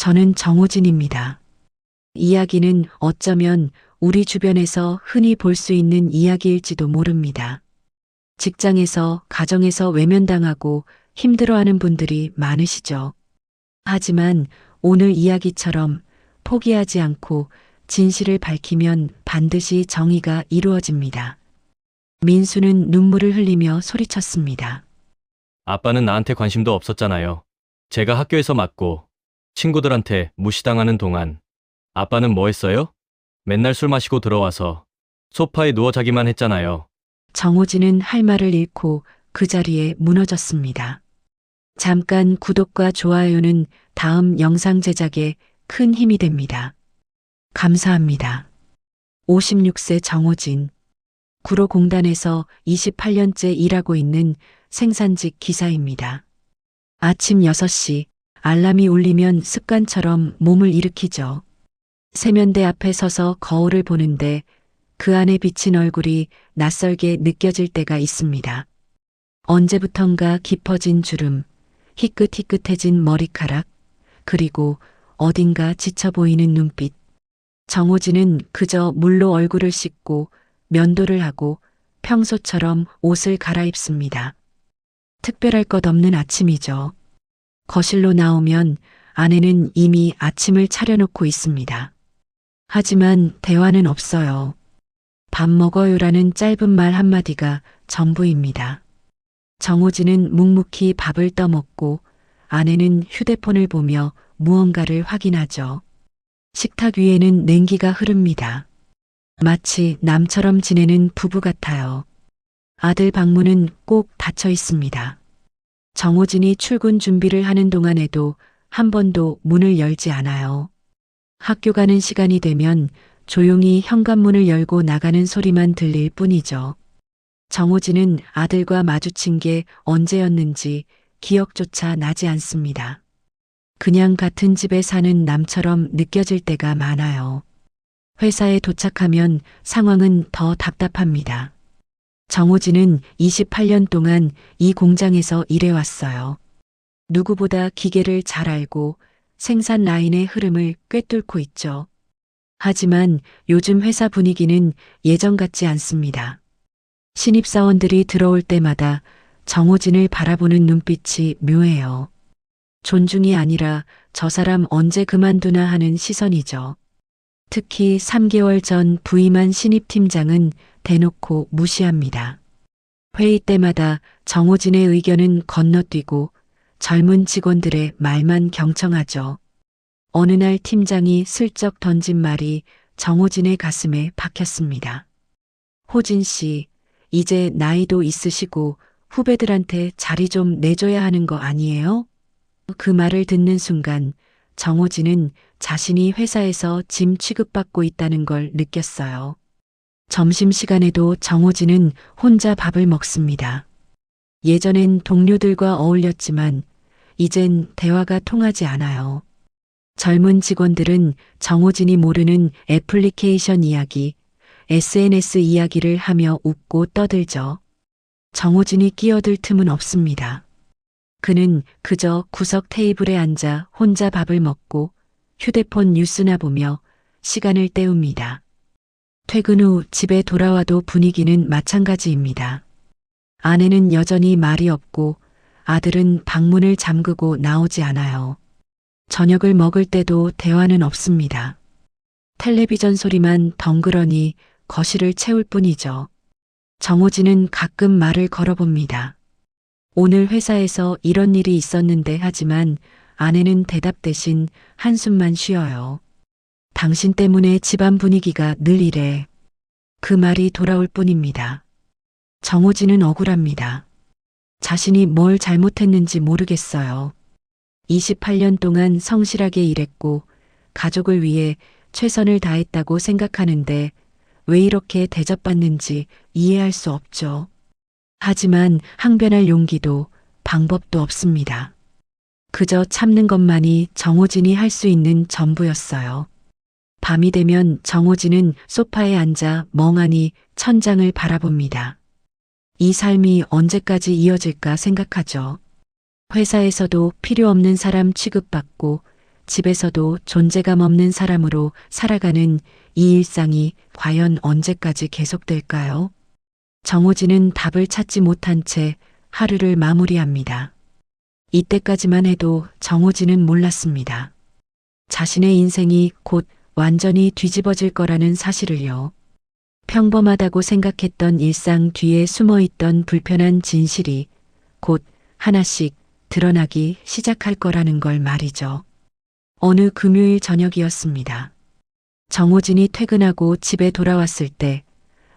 저는 정호진입니다. 이야기는 어쩌면 우리 주변에서 흔히 볼 수 있는 이야기일지도 모릅니다. 직장에서, 가정에서 외면당하고 힘들어하는 분들이 많으시죠. 하지만 오늘 이야기처럼 포기하지 않고 진실을 밝히면 반드시 정의가 이루어집니다. 민수는 눈물을 흘리며 소리쳤습니다. 아빠는 나한테 관심도 없었잖아요. 제가 학교에서 맞고 친구들한테 무시당하는 동안 아빠는 뭐 했어요? 맨날 술 마시고 들어와서 소파에 누워 자기만 했잖아요. 정호진은 할 말을 잃고 그 자리에 무너졌습니다. 잠깐 구독과 좋아요는 다음 영상 제작에 큰 힘이 됩니다. 감사합니다. 56세 정호진. 구로공단에서 28년째 일하고 있는 생산직 기사입니다. 아침 6시 알람이 울리면 습관처럼 몸을 일으키죠. 세면대 앞에 서서 거울을 보는데 그 안에 비친 얼굴이 낯설게 느껴질 때가 있습니다. 언제부턴가 깊어진 주름, 희끗희끗해진 머리카락, 그리고 어딘가 지쳐 보이는 눈빛. 정호진은 그저 물로 얼굴을 씻고 면도를 하고 평소처럼 옷을 갈아입습니다. 특별할 것 없는 아침이죠. 거실로 나오면 아내는 이미 아침을 차려놓고 있습니다. 하지만 대화는 없어요. 밥 먹어요라는 짧은 말 한마디가 전부입니다. 정호진은 묵묵히 밥을 떠먹고 아내는 휴대폰을 보며 무언가를 확인하죠. 식탁 위에는 냉기가 흐릅니다. 마치 남처럼 지내는 부부 같아요. 아들 방문은 꼭 닫혀 있습니다. 정호진이 출근 준비를 하는 동안에도 한 번도 문을 열지 않아요. 학교 가는 시간이 되면 조용히 현관문을 열고 나가는 소리만 들릴 뿐이죠. 정호진은 아들과 마주친 게 언제였는지 기억조차 나지 않습니다. 그냥 같은 집에 사는 남처럼 느껴질 때가 많아요. 회사에 도착하면 상황은 더 답답합니다. 정호진은 28년 동안 이 공장에서 일해왔어요. 누구보다 기계를 잘 알고 생산 라인의 흐름을 꿰뚫고 있죠. 하지만 요즘 회사 분위기는 예전 같지 않습니다. 신입사원들이 들어올 때마다 정호진을 바라보는 눈빛이 묘해요. 존중이 아니라 저 사람 언제 그만두나 하는 시선이죠. 특히 3개월 전 부임한 신입팀장은 대놓고 무시합니다. 회의 때마다 정호진의 의견은 건너뛰고 젊은 직원들의 말만 경청하죠. 어느 날 팀장이 슬쩍 던진 말이 정호진의 가슴에 박혔습니다. 호진 씨, 이제 나이도 있으시고 후배들한테 자리 좀 내줘야 하는 거 아니에요? 그 말을 듣는 순간 정호진은 자신이 회사에서 짐 취급받고 있다는 걸 느꼈어요. 점심시간에도 정호진은 혼자 밥을 먹습니다. 예전엔 동료들과 어울렸지만 이젠 대화가 통하지 않아요. 젊은 직원들은 정호진이 모르는 애플리케이션 이야기, SNS 이야기를 하며 웃고 떠들죠. 정호진이 끼어들 틈은 없습니다. 그는 그저 구석 테이블에 앉아 혼자 밥을 먹고 휴대폰 뉴스나 보며 시간을 때웁니다. 퇴근 후 집에 돌아와도 분위기는 마찬가지입니다. 아내는 여전히 말이 없고 아들은 방문을 잠그고 나오지 않아요. 저녁을 먹을 때도 대화는 없습니다. 텔레비전 소리만 덩그러니 거실을 채울 뿐이죠. 정호진은 가끔 말을 걸어봅니다. 오늘 회사에서 이런 일이 있었는데 하지만 아내는 대답 대신 한숨만 쉬어요. 당신 때문에 집안 분위기가 늘 이래. 그 말이 돌아올 뿐입니다. 정호진은 억울합니다. 자신이 뭘 잘못했는지 모르겠어요. 28년 동안 성실하게 일했고 가족을 위해 최선을 다했다고 생각하는데 왜 이렇게 대접받는지 이해할 수 없죠. 하지만 항변할 용기도 방법도 없습니다. 그저 참는 것만이 정호진이 할 수 있는 전부였어요. 밤이 되면 정호진은 소파에 앉아 멍하니 천장을 바라봅니다. 이 삶이 언제까지 이어질까 생각하죠. 회사에서도 필요 없는 사람 취급받고 집에서도 존재감 없는 사람으로 살아가는 이 일상이 과연 언제까지 계속될까요? 정호진은 답을 찾지 못한 채 하루를 마무리합니다. 이때까지만 해도 정호진은 몰랐습니다. 자신의 인생이 곧 완전히 뒤집어질 거라는 사실을요. 평범하다고 생각했던 일상 뒤에 숨어있던 불편한 진실이 곧 하나씩 드러나기 시작할 거라는 걸 말이죠. 어느 금요일 저녁이었습니다. 정호진이 퇴근하고 집에 돌아왔을 때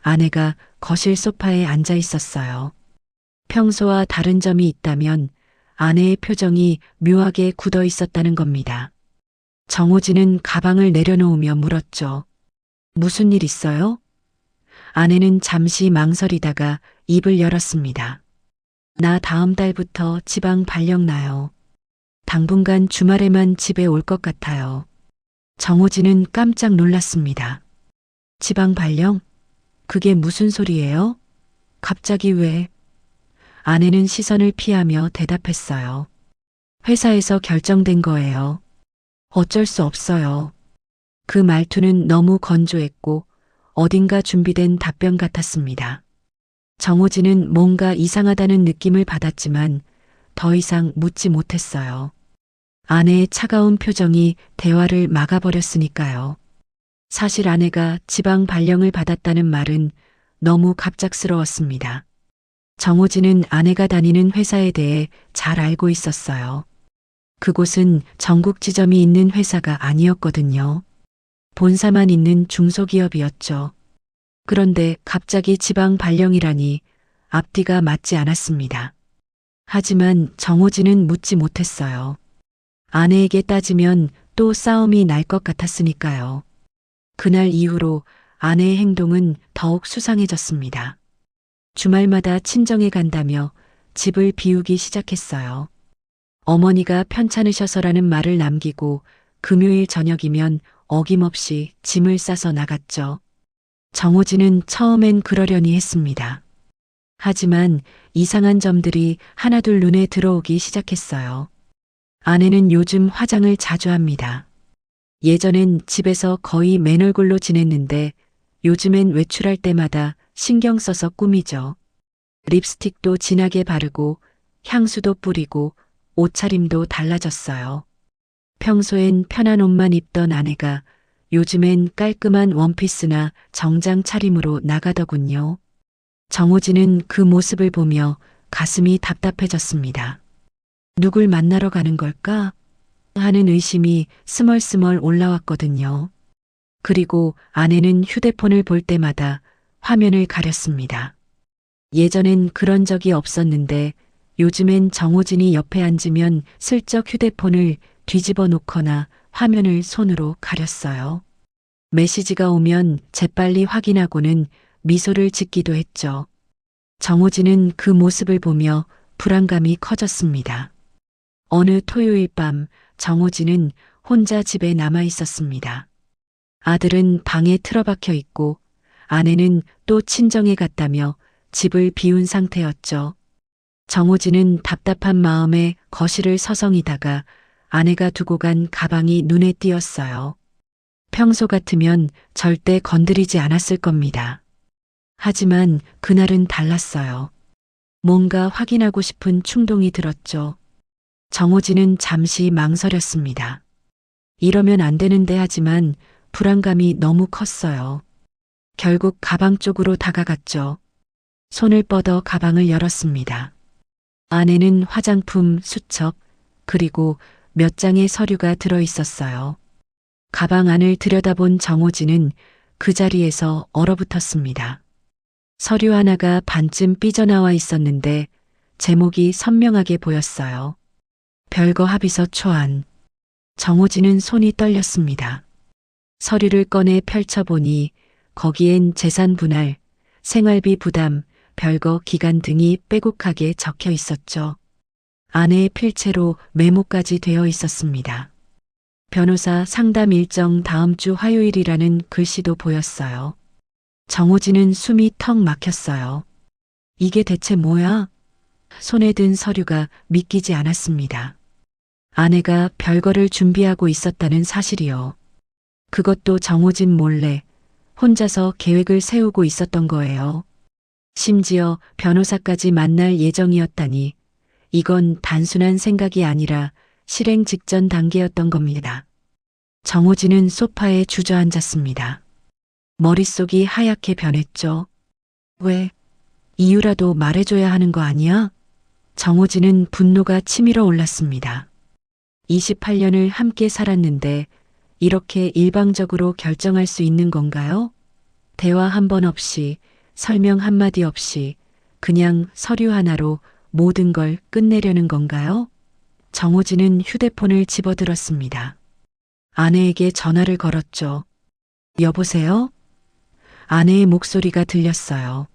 아내가 거실 소파에 앉아 있었어요. 평소와 다른 점이 있다면 아내의 표정이 묘하게 굳어 있었다는 겁니다. 정호진은 가방을 내려놓으며 물었죠. 무슨 일 있어요? 아내는 잠시 망설이다가 입을 열었습니다. 나 다음 달부터 지방 발령 나요. 당분간 주말에만 집에 올 것 같아요. 정호진은 깜짝 놀랐습니다. 지방 발령? 그게 무슨 소리예요? 갑자기 왜? 아내는 시선을 피하며 대답했어요. 회사에서 결정된 거예요. 어쩔 수 없어요. 그 말투는 너무 건조했고 어딘가 준비된 답변 같았습니다. 정호진은 뭔가 이상하다는 느낌을 받았지만 더 이상 묻지 못했어요. 아내의 차가운 표정이 대화를 막아버렸으니까요. 사실 아내가 지방 발령을 받았다는 말은 너무 갑작스러웠습니다. 정호진은 아내가 다니는 회사에 대해 잘 알고 있었어요. 그곳은 전국 지점이 있는 회사가 아니었거든요. 본사만 있는 중소기업이었죠. 그런데 갑자기 지방 발령이라니 앞뒤가 맞지 않았습니다. 하지만 정호진은 묻지 못했어요. 아내에게 따지면 또 싸움이 날 것 같았으니까요. 그날 이후로 아내의 행동은 더욱 수상해졌습니다. 주말마다 친정에 간다며 집을 비우기 시작했어요. 어머니가 편찮으셔서라는 말을 남기고 금요일 저녁이면 어김없이 짐을 싸서 나갔죠. 정호진은 처음엔 그러려니 했습니다. 하지만 이상한 점들이 하나둘 눈에 들어오기 시작했어요. 아내는 요즘 화장을 자주 합니다. 예전엔 집에서 거의 맨얼굴로 지냈는데 요즘엔 외출할 때마다 신경 써서 꾸미죠. 립스틱도 진하게 바르고 향수도 뿌리고 옷차림도 달라졌어요. 평소엔 편한 옷만 입던 아내가 요즘엔 깔끔한 원피스나 정장 차림으로 나가더군요. 정호진은 그 모습을 보며 가슴이 답답해졌습니다. 누굴 만나러 가는 걸까? 하는 의심이 스멀스멀 올라왔거든요. 그리고 아내는 휴대폰을 볼 때마다 화면을 가렸습니다. 예전엔 그런 적이 없었는데 요즘엔 정호진이 옆에 앉으면 슬쩍 휴대폰을 뒤집어 놓거나 화면을 손으로 가렸어요. 메시지가 오면 재빨리 확인하고는 미소를 짓기도 했죠. 정호진은 그 모습을 보며 불안감이 커졌습니다. 어느 토요일 밤 정호진은 혼자 집에 남아 있었습니다. 아들은 방에 틀어박혀 있고 아내는 또 친정에 갔다며 집을 비운 상태였죠. 정호진은 답답한 마음에 거실을 서성이다가 아내가 두고 간 가방이 눈에 띄었어요. 평소 같으면 절대 건드리지 않았을 겁니다. 하지만 그날은 달랐어요. 뭔가 확인하고 싶은 충동이 들었죠. 정호진은 잠시 망설였습니다. 이러면 안 되는데 하지만 불안감이 너무 컸어요. 결국 가방 쪽으로 다가갔죠. 손을 뻗어 가방을 열었습니다. 안에는 화장품, 수첩, 그리고 몇 장의 서류가 들어 있었어요. 가방 안을 들여다본 정호진은 그 자리에서 얼어붙었습니다. 서류 하나가 반쯤 삐져나와 있었는데 제목이 선명하게 보였어요. 별거 합의서 초안. 정호진은 손이 떨렸습니다. 서류를 꺼내 펼쳐보니 거기엔 재산 분할, 생활비 부담, 별거 기간 등이 빼곡하게 적혀 있었죠. 아내의 필체로 메모까지 되어 있었습니다. 변호사 상담 일정 다음 주 화요일이라는 글씨도 보였어요. 정호진은 숨이 턱 막혔어요. 이게 대체 뭐야? 손에 든 서류가 믿기지 않았습니다. 아내가 별거를 준비하고 있었다는 사실이요. 그것도 정호진 몰래 혼자서 계획을 세우고 있었던 거예요. 심지어 변호사까지 만날 예정이었다니 이건 단순한 생각이 아니라 실행 직전 단계였던 겁니다. 정호진은 소파에 주저앉았습니다. 머릿속이 하얗게 변했죠. 왜? 이유라도 말해줘야 하는 거 아니야? 정호진은 분노가 치밀어 올랐습니다. 28년을 함께 살았는데 이렇게 일방적으로 결정할 수 있는 건가요? 대화 한 번 없이, 설명 한마디 없이 그냥 서류 하나로 모든 걸 끝내려는 건가요? 정호진은 휴대폰을 집어들었습니다. 아내에게 전화를 걸었죠. 여보세요? 아내의 목소리가 들렸어요.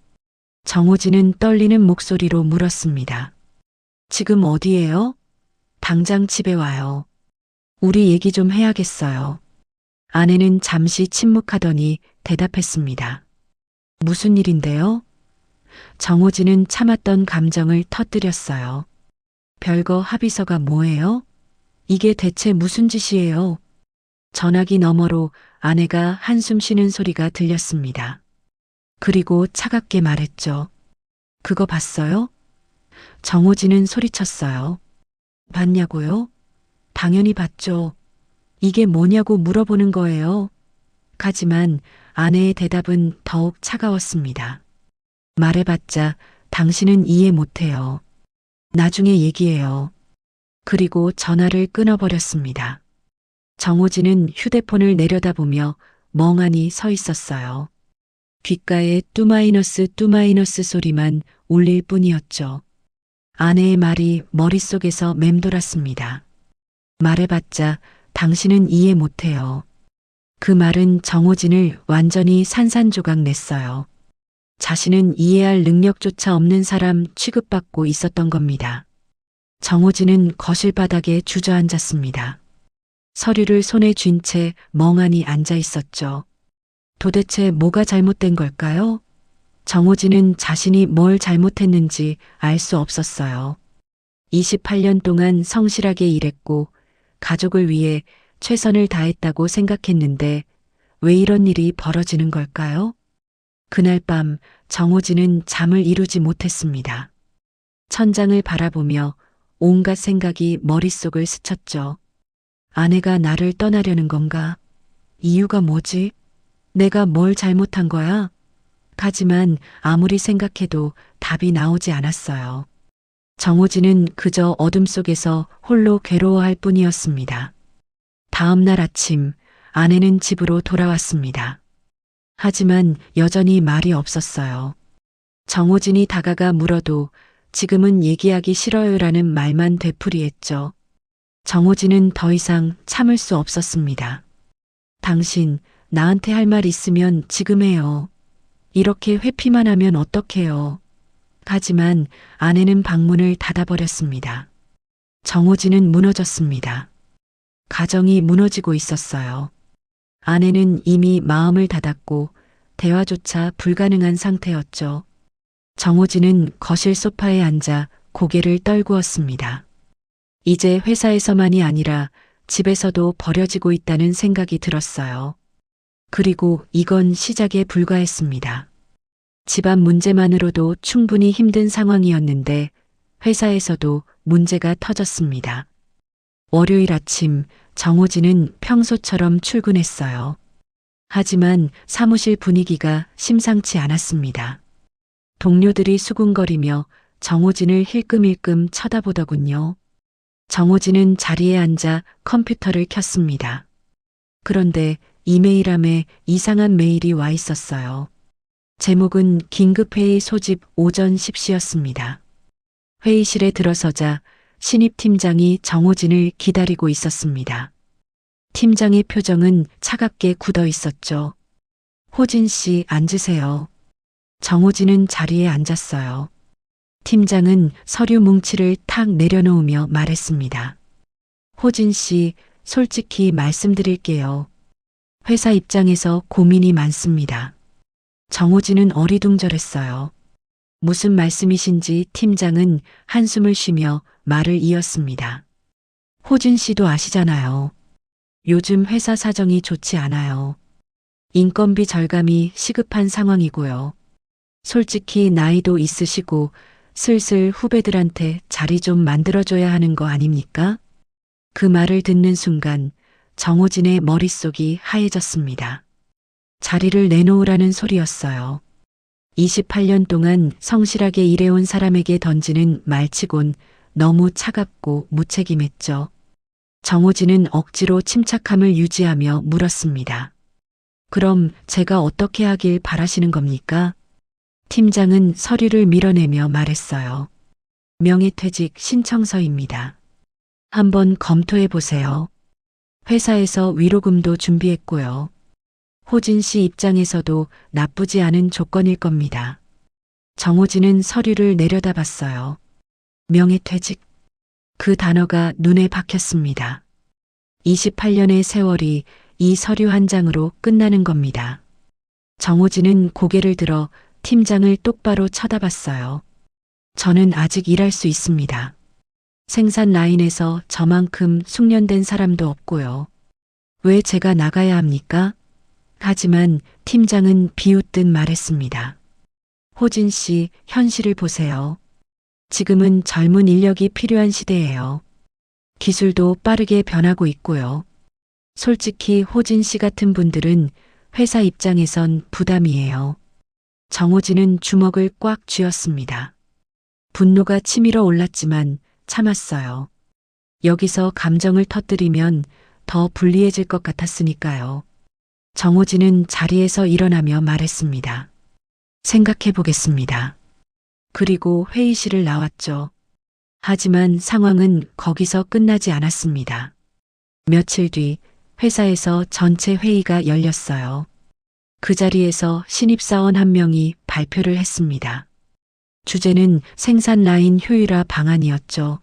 정호진은 떨리는 목소리로 물었습니다. 지금 어디예요? 당장 집에 와요. 우리 얘기 좀 해야겠어요. 아내는 잠시 침묵하더니 대답했습니다. 무슨 일인데요? 정호진은 참았던 감정을 터뜨렸어요. 별거 합의서가 뭐예요? 이게 대체 무슨 짓이에요? 전화기 너머로 아내가 한숨 쉬는 소리가 들렸습니다. 그리고 차갑게 말했죠. 그거 봤어요? 정호진은 소리쳤어요. 봤냐고요? 당연히 봤죠. 이게 뭐냐고 물어보는 거예요. 하지만 아내의 대답은 더욱 차가웠습니다. 말해봤자 당신은 이해 못해요. 나중에 얘기해요. 그리고 전화를 끊어버렸습니다. 정호진은 휴대폰을 내려다보며 멍하니 서 있었어요. 귓가에 뚜마이너스 소리만 울릴 뿐이었죠. 아내의 말이 머릿속에서 맴돌았습니다. 말해봤자 당신은 이해 못해요. 그 말은 정호진을 완전히 산산조각 냈어요. 자신은 이해할 능력조차 없는 사람 취급받고 있었던 겁니다. 정호진은 거실 바닥에 주저앉았습니다. 서류를 손에 쥔 채 멍하니 앉아 있었죠. 도대체 뭐가 잘못된 걸까요? 정호진은 자신이 뭘 잘못했는지 알 수 없었어요. 28년 동안 성실하게 일했고 가족을 위해 최선을 다했다고 생각했는데 왜 이런 일이 벌어지는 걸까요? 그날 밤 정호진은 잠을 이루지 못했습니다. 천장을 바라보며 온갖 생각이 머릿속을 스쳤죠. 아내가 나를 떠나려는 건가? 이유가 뭐지? 내가 뭘 잘못한 거야? 하지만 아무리 생각해도 답이 나오지 않았어요. 정호진은 그저 어둠 속에서 홀로 괴로워할 뿐이었습니다. 다음 날 아침 아내는 집으로 돌아왔습니다. 하지만 여전히 말이 없었어요. 정호진이 다가가 물어도 지금은 얘기하기 싫어요라는 말만 되풀이했죠. 정호진은 더 이상 참을 수 없었습니다. 당신 나한테 할 말 있으면 지금 해요. 이렇게 회피만 하면 어떡해요. 하지만 아내는 방문을 닫아버렸습니다. 정호진은 무너졌습니다. 가정이 무너지고 있었어요. 아내는 이미 마음을 닫았고 대화조차 불가능한 상태였죠. 정호진은 거실 소파에 앉아 고개를 떨구었습니다. 이제 회사에서만이 아니라 집에서도 버려지고 있다는 생각이 들었어요. 그리고 이건 시작에 불과했습니다. 집안 문제만으로도 충분히 힘든 상황이었는데 회사에서도 문제가 터졌습니다. 월요일 아침 정호진은 평소처럼 출근했어요. 하지만 사무실 분위기가 심상치 않았습니다. 동료들이 수군거리며 정호진을 힐끔힐끔 쳐다보더군요. 정호진은 자리에 앉아 컴퓨터를 켰습니다. 그런데 이메일함에 이상한 메일이 와 있었어요. 제목은 긴급회의 소집 오전 10시였습니다. 회의실에 들어서자 신입 팀장이 정호진을 기다리고 있었습니다. 팀장의 표정은 차갑게 굳어 있었죠. 호진 씨 앉으세요. 정호진은 자리에 앉았어요. 팀장은 서류 뭉치를 탁 내려놓으며 말했습니다. 호진 씨, 솔직히 말씀드릴게요. 회사 입장에서 고민이 많습니다. 정호진은 어리둥절했어요. 무슨 말씀이신지 팀장은 한숨을 쉬며 말을 이었습니다. 호진 씨도 아시잖아요. 요즘 회사 사정이 좋지 않아요. 인건비 절감이 시급한 상황이고요. 솔직히 나이도 있으시고 슬슬 후배들한테 자리 좀 만들어줘야 하는 거 아닙니까? 그 말을 듣는 순간 정호진의 머릿속이 하얘졌습니다. 자리를 내놓으라는 소리였어요. 28년 동안 성실하게 일해온 사람에게 던지는 말치곤 너무 차갑고 무책임했죠. 정호진은 억지로 침착함을 유지하며 물었습니다. 그럼 제가 어떻게 하길 바라시는 겁니까? 팀장은 서류를 밀어내며 말했어요. 명예퇴직 신청서입니다. 한번 검토해 보세요. 회사에서 위로금도 준비했고요. 호진 씨 입장에서도 나쁘지 않은 조건일 겁니다. 정호진은 서류를 내려다봤어요. 명예퇴직. 그 단어가 눈에 박혔습니다. 28년의 세월이 이 서류 한 장으로 끝나는 겁니다. 정호진은 고개를 들어 팀장을 똑바로 쳐다봤어요. 저는 아직 일할 수 있습니다. 생산 라인에서 저만큼 숙련된 사람도 없고요. 왜 제가 나가야 합니까? 하지만 팀장은 비웃듯 말했습니다. 호진 씨, 현실을 보세요. 지금은 젊은 인력이 필요한 시대예요. 기술도 빠르게 변하고 있고요. 솔직히 호진 씨 같은 분들은 회사 입장에선 부담이에요. 정호진은 주먹을 꽉 쥐었습니다. 분노가 치밀어 올랐지만 참았어요. 여기서 감정을 터뜨리면 더 불리해질 것 같았으니까요. 정호진은 자리에서 일어나며 말했습니다. 생각해 보겠습니다. 그리고 회의실을 나왔죠. 하지만 상황은 거기서 끝나지 않았습니다. 며칠 뒤 회사에서 전체 회의가 열렸어요. 그 자리에서 신입사원 한 명이 발표를 했습니다. 주제는 생산 라인 효율화 방안이었죠.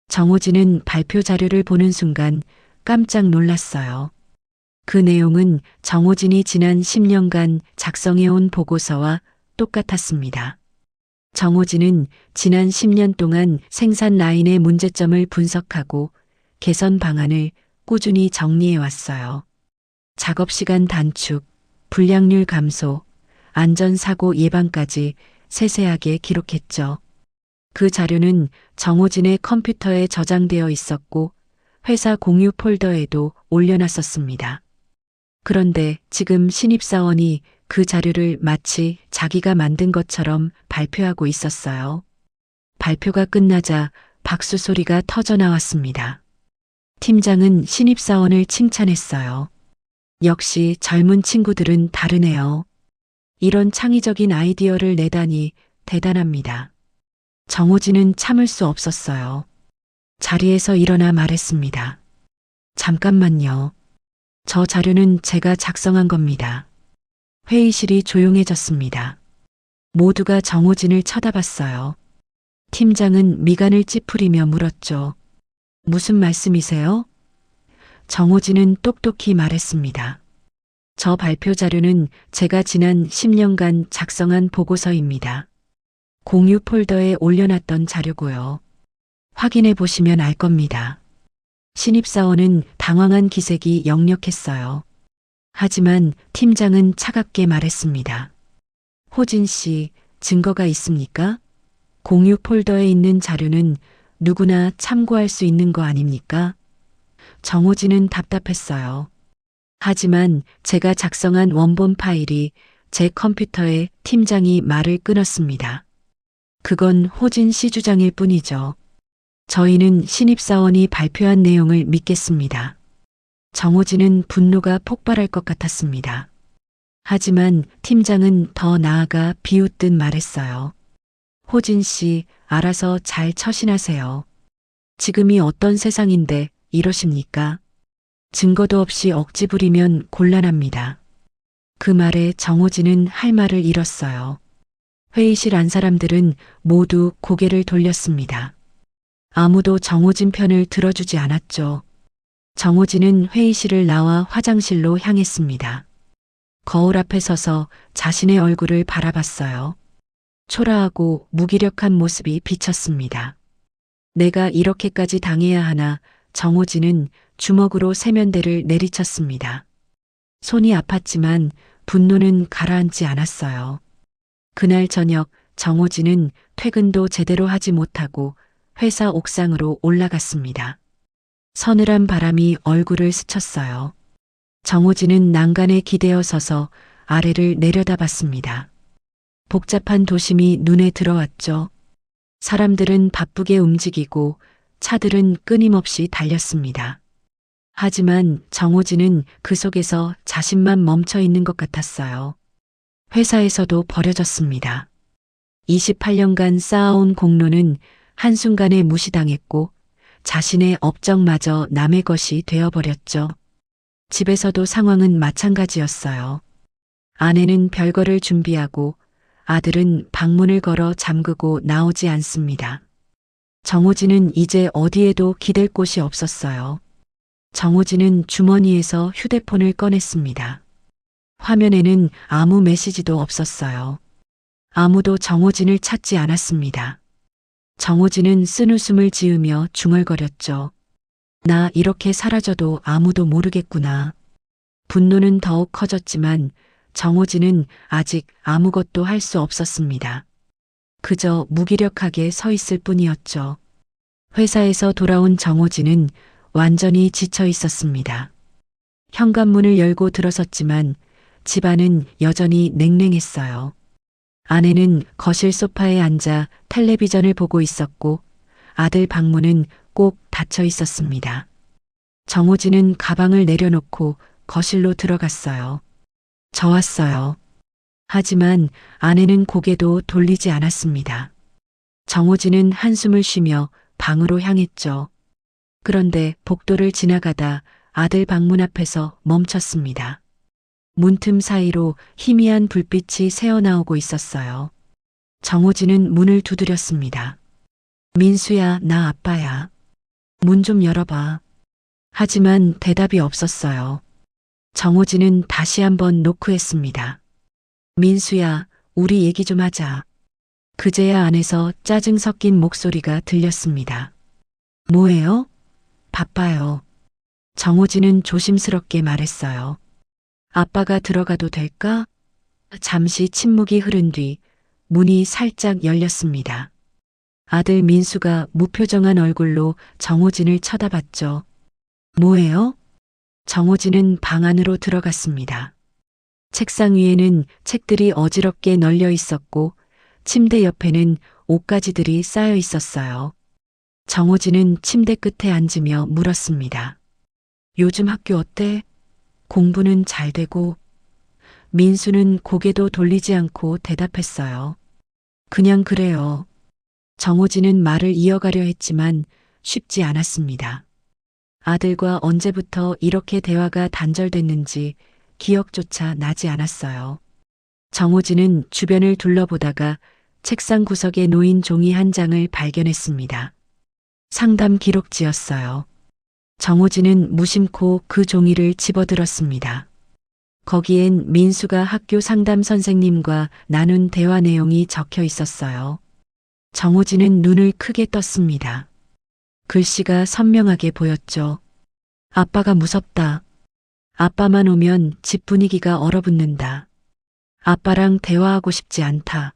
정호진은 발표 자료를 보는 순간 깜짝 놀랐어요. 그 내용은 정호진이 지난 10년간 작성해온 보고서와 똑같았습니다. 정호진은 지난 10년 동안 생산 라인의 문제점을 분석하고 개선 방안을 꾸준히 정리해 왔어요. 작업 시간 단축, 불량률 감소, 안전사고 예방까지 세세하게 기록했죠. 그 자료는 정호진의 컴퓨터에 저장되어 있었고 회사 공유 폴더에도 올려놨었습니다. 그런데 지금 신입사원이 그 자료를 마치 자기가 만든 것처럼 발표하고 있었어요. 발표가 끝나자 박수 소리가 터져 나왔습니다. 팀장은 신입사원을 칭찬했어요. 역시 젊은 친구들은 다르네요. 이런 창의적인 아이디어를 내다니 대단합니다. 정호진은 참을 수 없었어요. 자리에서 일어나 말했습니다. 잠깐만요. 저 자료는 제가 작성한 겁니다. 회의실이 조용해졌습니다. 모두가 정호진을 쳐다봤어요. 팀장은 미간을 찌푸리며 물었죠. 무슨 말씀이세요? 정호진은 똑똑히 말했습니다. 저 발표 자료는 제가 지난 10년간 작성한 보고서입니다. 공유 폴더에 올려놨던 자료고요. 확인해 보시면 알 겁니다. 신입사원은 당황한 기색이 역력했어요. 하지만 팀장은 차갑게 말했습니다. 호진 씨, 증거가 있습니까? 공유 폴더에 있는 자료는 누구나 참고할 수 있는 거 아닙니까? 정호진은 답답했어요. 하지만 제가 작성한 원본 파일이 제 컴퓨터에 팀장이 말을 끊었습니다. 그건 호진 씨 주장일 뿐이죠. 저희는 신입사원이 발표한 내용을 믿겠습니다. 정호진은 분노가 폭발할 것 같았습니다. 하지만 팀장은 더 나아가 비웃듯 말했어요. 호진 씨, 알아서 잘 처신하세요. 지금이 어떤 세상인데 이러십니까? 증거도 없이 억지 부리면 곤란합니다. 그 말에 정호진은 할 말을 잃었어요. 회의실 안 사람들은 모두 고개를 돌렸습니다. 아무도 정호진 편을 들어주지 않았죠. 정호진은 회의실을 나와 화장실로 향했습니다. 거울 앞에 서서 자신의 얼굴을 바라봤어요. 초라하고 무기력한 모습이 비쳤습니다. 내가 이렇게까지 당해야 하나 정호진은 주먹으로 세면대를 내리쳤습니다. 손이 아팠지만 분노는 가라앉지 않았어요. 그날 저녁 정호진은 퇴근도 제대로 하지 못하고 회사 옥상으로 올라갔습니다. 서늘한 바람이 얼굴을 스쳤어요. 정호진은 난간에 기대어 서서 아래를 내려다봤습니다. 복잡한 도심이 눈에 들어왔죠. 사람들은 바쁘게 움직이고 차들은 끊임없이 달렸습니다. 하지만 정호진은 그 속에서 자신만 멈춰 있는 것 같았어요. 회사에서도 버려졌습니다. 28년간 쌓아온 공로는 한순간에 무시당했고 자신의 업적마저 남의 것이 되어버렸죠. 집에서도 상황은 마찬가지였어요. 아내는 별거를 준비하고 아들은 방문을 걸어 잠그고 나오지 않습니다. 정호진은 이제 어디에도 기댈 곳이 없었어요. 정호진은 주머니에서 휴대폰을 꺼냈습니다. 화면에는 아무 메시지도 없었어요. 아무도 정호진을 찾지 않았습니다. 정호진은 쓴웃음을 지으며 중얼거렸죠. 나 이렇게 사라져도 아무도 모르겠구나. 분노는 더욱 커졌지만 정호진은 아직 아무것도 할 수 없었습니다. 그저 무기력하게 서 있을 뿐이었죠. 회사에서 돌아온 정호진은 완전히 지쳐 있었습니다. 현관문을 열고 들어섰지만 집안은 여전히 냉랭했어요. 아내는 거실 소파에 앉아 텔레비전을 보고 있었고 아들 방문은 꼭 닫혀 있었습니다. 정호진은 가방을 내려놓고 거실로 들어갔어요. 저 왔어요. 하지만 아내는 고개도 돌리지 않았습니다. 정호진은 한숨을 쉬며 방으로 향했죠. 그런데 복도를 지나가다 아들 방문 앞에서 멈췄습니다. 문틈 사이로 희미한 불빛이 새어나오고 있었어요. 정호진은 문을 두드렸습니다. 민수야, 나 아빠야. 문 좀 열어봐. 하지만 대답이 없었어요. 정호진은 다시 한번 노크했습니다. 민수야, 우리 얘기 좀 하자. 그제야 안에서 짜증 섞인 목소리가 들렸습니다. 뭐예요? 바빠요. 정호진은 조심스럽게 말했어요. 아빠가 들어가도 될까? 잠시 침묵이 흐른 뒤 문이 살짝 열렸습니다. 아들 민수가 무표정한 얼굴로 정호진을 쳐다봤죠. 뭐예요? 정호진은 방 안으로 들어갔습니다. 책상 위에는 책들이 어지럽게 널려 있었고 침대 옆에는 옷가지들이 쌓여 있었어요. 정호진은 침대 끝에 앉으며 물었습니다. 요즘 학교 어때? 공부는 잘 되고? 민수는 고개도 돌리지 않고 대답했어요. 그냥 그래요. 정호진은 말을 이어가려 했지만 쉽지 않았습니다. 아들과 언제부터 이렇게 대화가 단절됐는지 기억조차 나지 않았어요. 정호진은 주변을 둘러보다가 책상 구석에 놓인 종이 한 장을 발견했습니다. 상담 기록지였어요. 정호진은 무심코 그 종이를 집어들었습니다. 거기엔 민수가 학교 상담 선생님과 나눈 대화 내용이 적혀 있었어요. 정호진은 눈을 크게 떴습니다. 글씨가 선명하게 보였죠. 아빠가 무섭다. 아빠만 오면 집 분위기가 얼어붙는다. 아빠랑 대화하고 싶지 않다.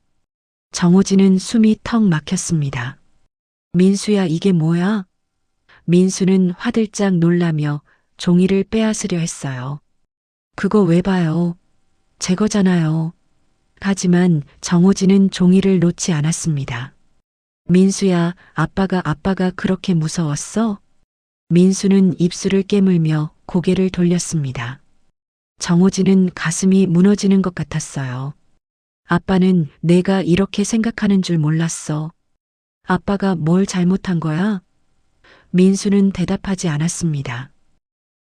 정호진은 숨이 턱 막혔습니다. 민수야, 이게 뭐야? 민수는 화들짝 놀라며 종이를 빼앗으려 했어요. 그거 왜 봐요? 제 거잖아요. 하지만 정호진은 종이를 놓지 않았습니다. 민수야, 아빠가 그렇게 무서웠어? 민수는 입술을 깨물며 고개를 돌렸습니다. 정호진은 가슴이 무너지는 것 같았어요. 아빠는 내가 이렇게 생각하는 줄 몰랐어. 아빠가 뭘 잘못한 거야? 민수는 대답하지 않았습니다.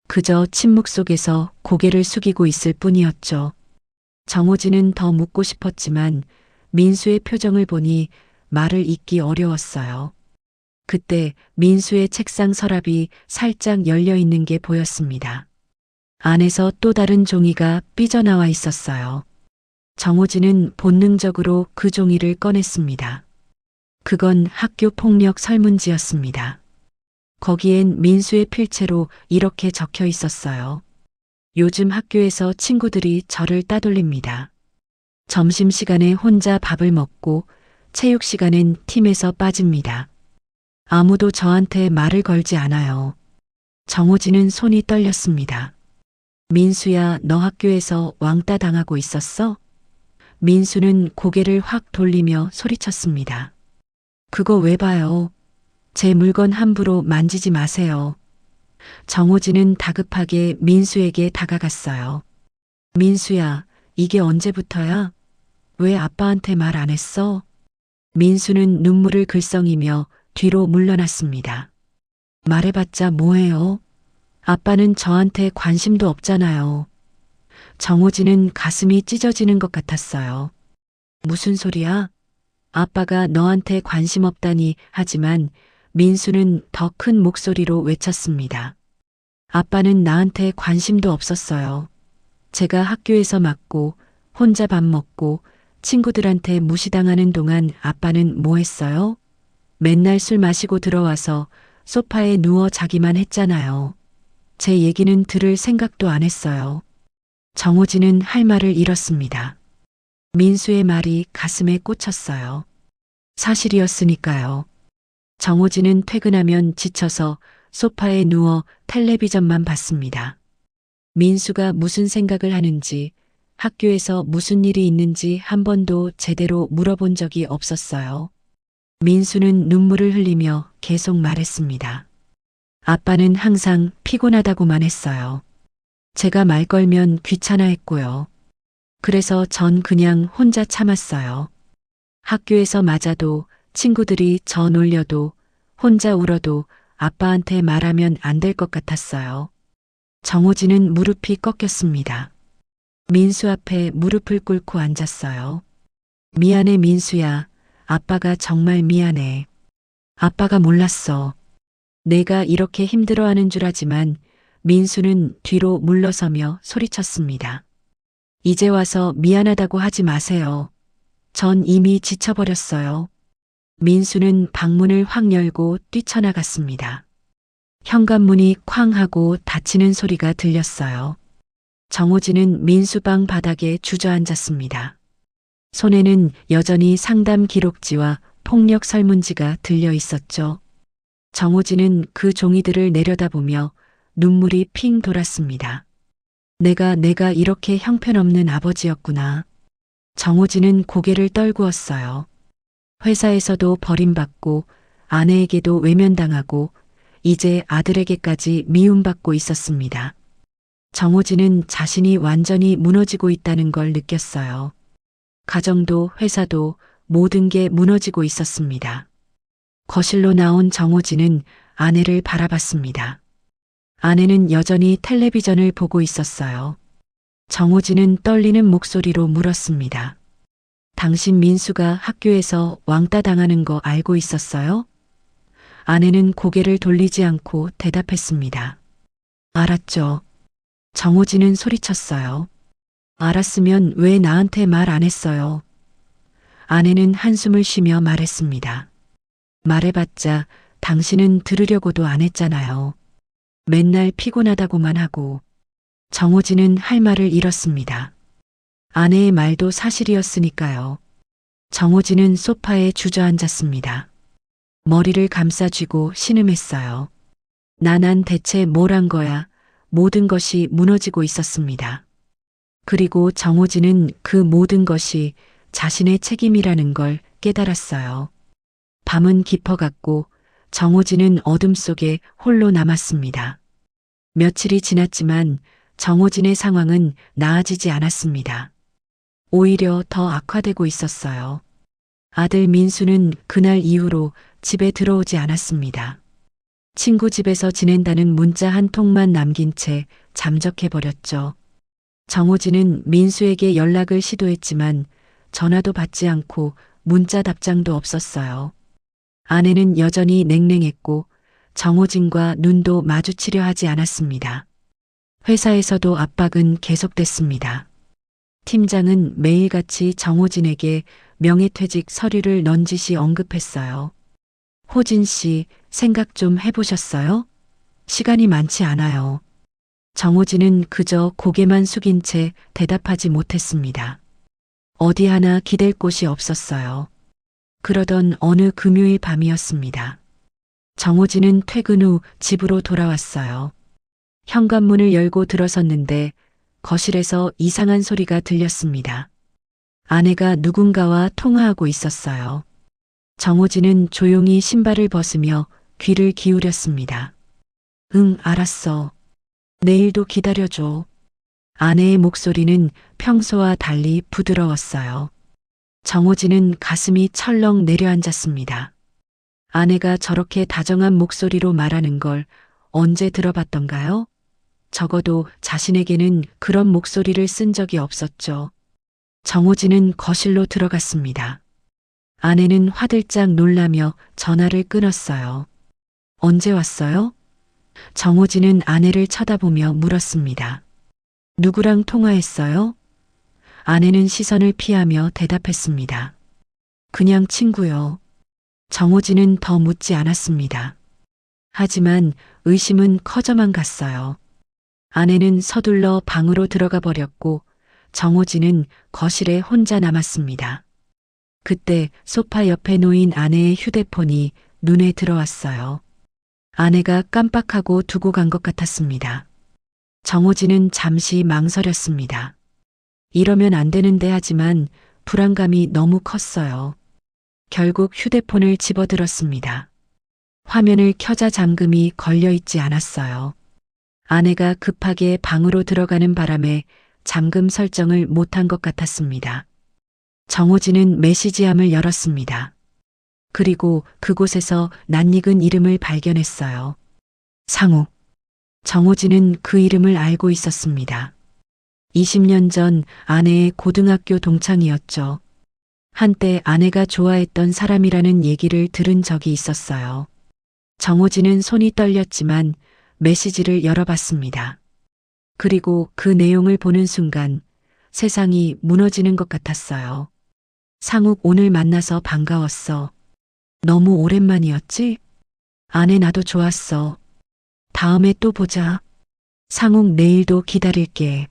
그저 침묵 속에서 고개를 숙이고 있을 뿐이었죠. 정호진은 더 묻고 싶었지만 민수의 표정을 보니 말을 잇기 어려웠어요. 그때 민수의 책상 서랍이 살짝 열려 있는 게 보였습니다. 안에서 또 다른 종이가 삐져나와 있었어요. 정호진은 본능적으로 그 종이를 꺼냈습니다. 그건 학교 폭력 설문지였습니다. 거기엔 민수의 필체로 이렇게 적혀 있었어요. 요즘 학교에서 친구들이 저를 따돌립니다. 점심시간에 혼자 밥을 먹고 체육 시간엔 팀에서 빠집니다. 아무도 저한테 말을 걸지 않아요. 정호진은 손이 떨렸습니다. 민수야, 너 학교에서 왕따 당하고 있었어? 민수는 고개를 확 돌리며 소리쳤습니다. 그거 왜 봐요? 제 물건 함부로 만지지 마세요. 정호진은 다급하게 민수에게 다가갔어요. 민수야, 이게 언제부터야? 왜 아빠한테 말 안 했어? 민수는 눈물을 글썽이며 뒤로 물러났습니다. 말해봤자 뭐해요? 아빠는 저한테 관심도 없잖아요. 정호진은 가슴이 찢어지는 것 같았어요. 무슨 소리야? 아빠가 너한테 관심 없다니. 하지만 민수는 더 큰 목소리로 외쳤습니다. 아빠는 나한테 관심도 없었어요. 제가 학교에서 맞고 혼자 밥 먹고 친구들한테 무시당하는 동안 아빠는 뭐 했어요? 맨날 술 마시고 들어와서 소파에 누워 자기만 했잖아요. 제 얘기는 들을 생각도 안 했어요. 정호진은 할 말을 잃었습니다. 민수의 말이 가슴에 꽂혔어요. 사실이었으니까요. 정호진은 퇴근하면 지쳐서 소파에 누워 텔레비전만 봤습니다. 민수가 무슨 생각을 하는지, 학교에서 무슨 일이 있는지 한 번도 제대로 물어본 적이 없었어요. 민수는 눈물을 흘리며 계속 말했습니다. 아빠는 항상 피곤하다고만 했어요. 제가 말 걸면 귀찮아했고요. 그래서 전 그냥 혼자 참았어요. 학교에서 맞아도 친구들이 저 놀려도 혼자 울어도 아빠한테 말하면 안 될 것 같았어요. 정호진은 무릎이 꺾였습니다. 민수 앞에 무릎을 꿇고 앉았어요. 미안해 민수야. 아빠가 정말 미안해. 아빠가 몰랐어. 내가 이렇게 힘들어하는 줄 알지만 민수는 뒤로 물러서며 소리쳤습니다. 이제 와서 미안하다고 하지 마세요. 전 이미 지쳐버렸어요. 민수는 방문을 확 열고 뛰쳐나갔습니다. 현관문이 쾅 하고 닫히는 소리가 들렸어요. 정호진은 민수방 바닥에 주저앉았습니다. 손에는 여전히 상담 기록지와 폭력 설문지가 들려 있었죠. 정호진은 그 종이들을 내려다보며 눈물이 핑 돌았습니다. 내가 이렇게 형편없는 아버지였구나. 정호진은 고개를 떨구었어요. 회사에서도 버림받고 아내에게도 외면당하고 이제 아들에게까지 미움받고 있었습니다. 정호진은 자신이 완전히 무너지고 있다는 걸 느꼈어요. 가정도 회사도 모든 게 무너지고 있었습니다. 거실로 나온 정호진은 아내를 바라봤습니다. 아내는 여전히 텔레비전을 보고 있었어요. 정호진은 떨리는 목소리로 물었습니다. 당신 민수가 학교에서 왕따 당하는 거 알고 있었어요? 아내는 고개를 돌리지 않고 대답했습니다. 알았죠. 정호진은 소리쳤어요. 알았으면 왜 나한테 말 안 했어요? 아내는 한숨을 쉬며 말했습니다. 말해봤자 당신은 들으려고도 안 했잖아요. 맨날 피곤하다고만 하고. 정호진은 할 말을 잃었습니다. 아내의 말도 사실이었으니까요. 정호진은 소파에 주저앉았습니다. 머리를 감싸쥐고 신음했어요. 난 대체 뭘 한 거야? 모든 것이 무너지고 있었습니다. 그리고 정호진은 그 모든 것이 자신의 책임이라는 걸 깨달았어요. 밤은 깊어갔고 정호진은 어둠 속에 홀로 남았습니다. 며칠이 지났지만 정호진의 상황은 나아지지 않았습니다. 오히려 더 악화되고 있었어요. 아들 민수는 그날 이후로 집에 들어오지 않았습니다. 친구 집에서 지낸다는 문자 한 통만 남긴 채 잠적해버렸죠. 정호진은 민수에게 연락을 시도했지만 전화도 받지 않고 문자 답장도 없었어요. 아내는 여전히 냉랭했고 정호진과 눈도 마주치려 하지 않았습니다. 회사에서도 압박은 계속됐습니다. 팀장은 매일같이 정호진에게 명예퇴직 서류를 넌지시 언급했어요. 호진 씨, 생각 좀 해보셨어요? 시간이 많지 않아요. 정호진은 그저 고개만 숙인 채 대답하지 못했습니다. 어디 하나 기댈 곳이 없었어요. 그러던 어느 금요일 밤이었습니다. 정호진은 퇴근 후 집으로 돌아왔어요. 현관문을 열고 들어섰는데 거실에서 이상한 소리가 들렸습니다. 아내가 누군가와 통화하고 있었어요. 정호진은 조용히 신발을 벗으며 귀를 기울였습니다. 응, 알았어. 내일도 기다려줘. 아내의 목소리는 평소와 달리 부드러웠어요. 정호진은 가슴이 철렁 내려앉았습니다. 아내가 저렇게 다정한 목소리로 말하는 걸 언제 들어봤던가요? 적어도 자신에게는 그런 목소리를 쓴 적이 없었죠. 정호진은 거실로 들어갔습니다. 아내는 화들짝 놀라며 전화를 끊었어요. 언제 왔어요? 정호진은 아내를 쳐다보며 물었습니다. 누구랑 통화했어요? 아내는 시선을 피하며 대답했습니다. 그냥 친구요. 정호진은 더 묻지 않았습니다. 하지만 의심은 커져만 갔어요. 아내는 서둘러 방으로 들어가 버렸고 정호진은 거실에 혼자 남았습니다. 그때 소파 옆에 놓인 아내의 휴대폰이 눈에 들어왔어요. 아내가 깜빡하고 두고 간 것 같았습니다. 정호진은 잠시 망설였습니다. 이러면 안 되는데 하지만 불안감이 너무 컸어요. 결국 휴대폰을 집어들었습니다. 화면을 켜자 잠금이 걸려 있지 않았어요. 아내가 급하게 방으로 들어가는 바람에 잠금 설정을 못한 것 같았습니다. 정호진은 메시지함을 열었습니다. 그리고 그곳에서 낯익은 이름을 발견했어요. 상욱. 정호진은 그 이름을 알고 있었습니다. 20년 전 아내의 고등학교 동창이었죠. 한때 아내가 좋아했던 사람이라는 얘기를 들은 적이 있었어요. 정호진은 손이 떨렸지만 메시지를 열어봤습니다. 그리고 그 내용을 보는 순간 세상이 무너지는 것 같았어요. 상욱, 오늘 만나서 반가웠어. 너무 오랜만이었지? 아내, 나도 좋았어. 다음에 또 보자. 상욱, 내일도 기다릴게.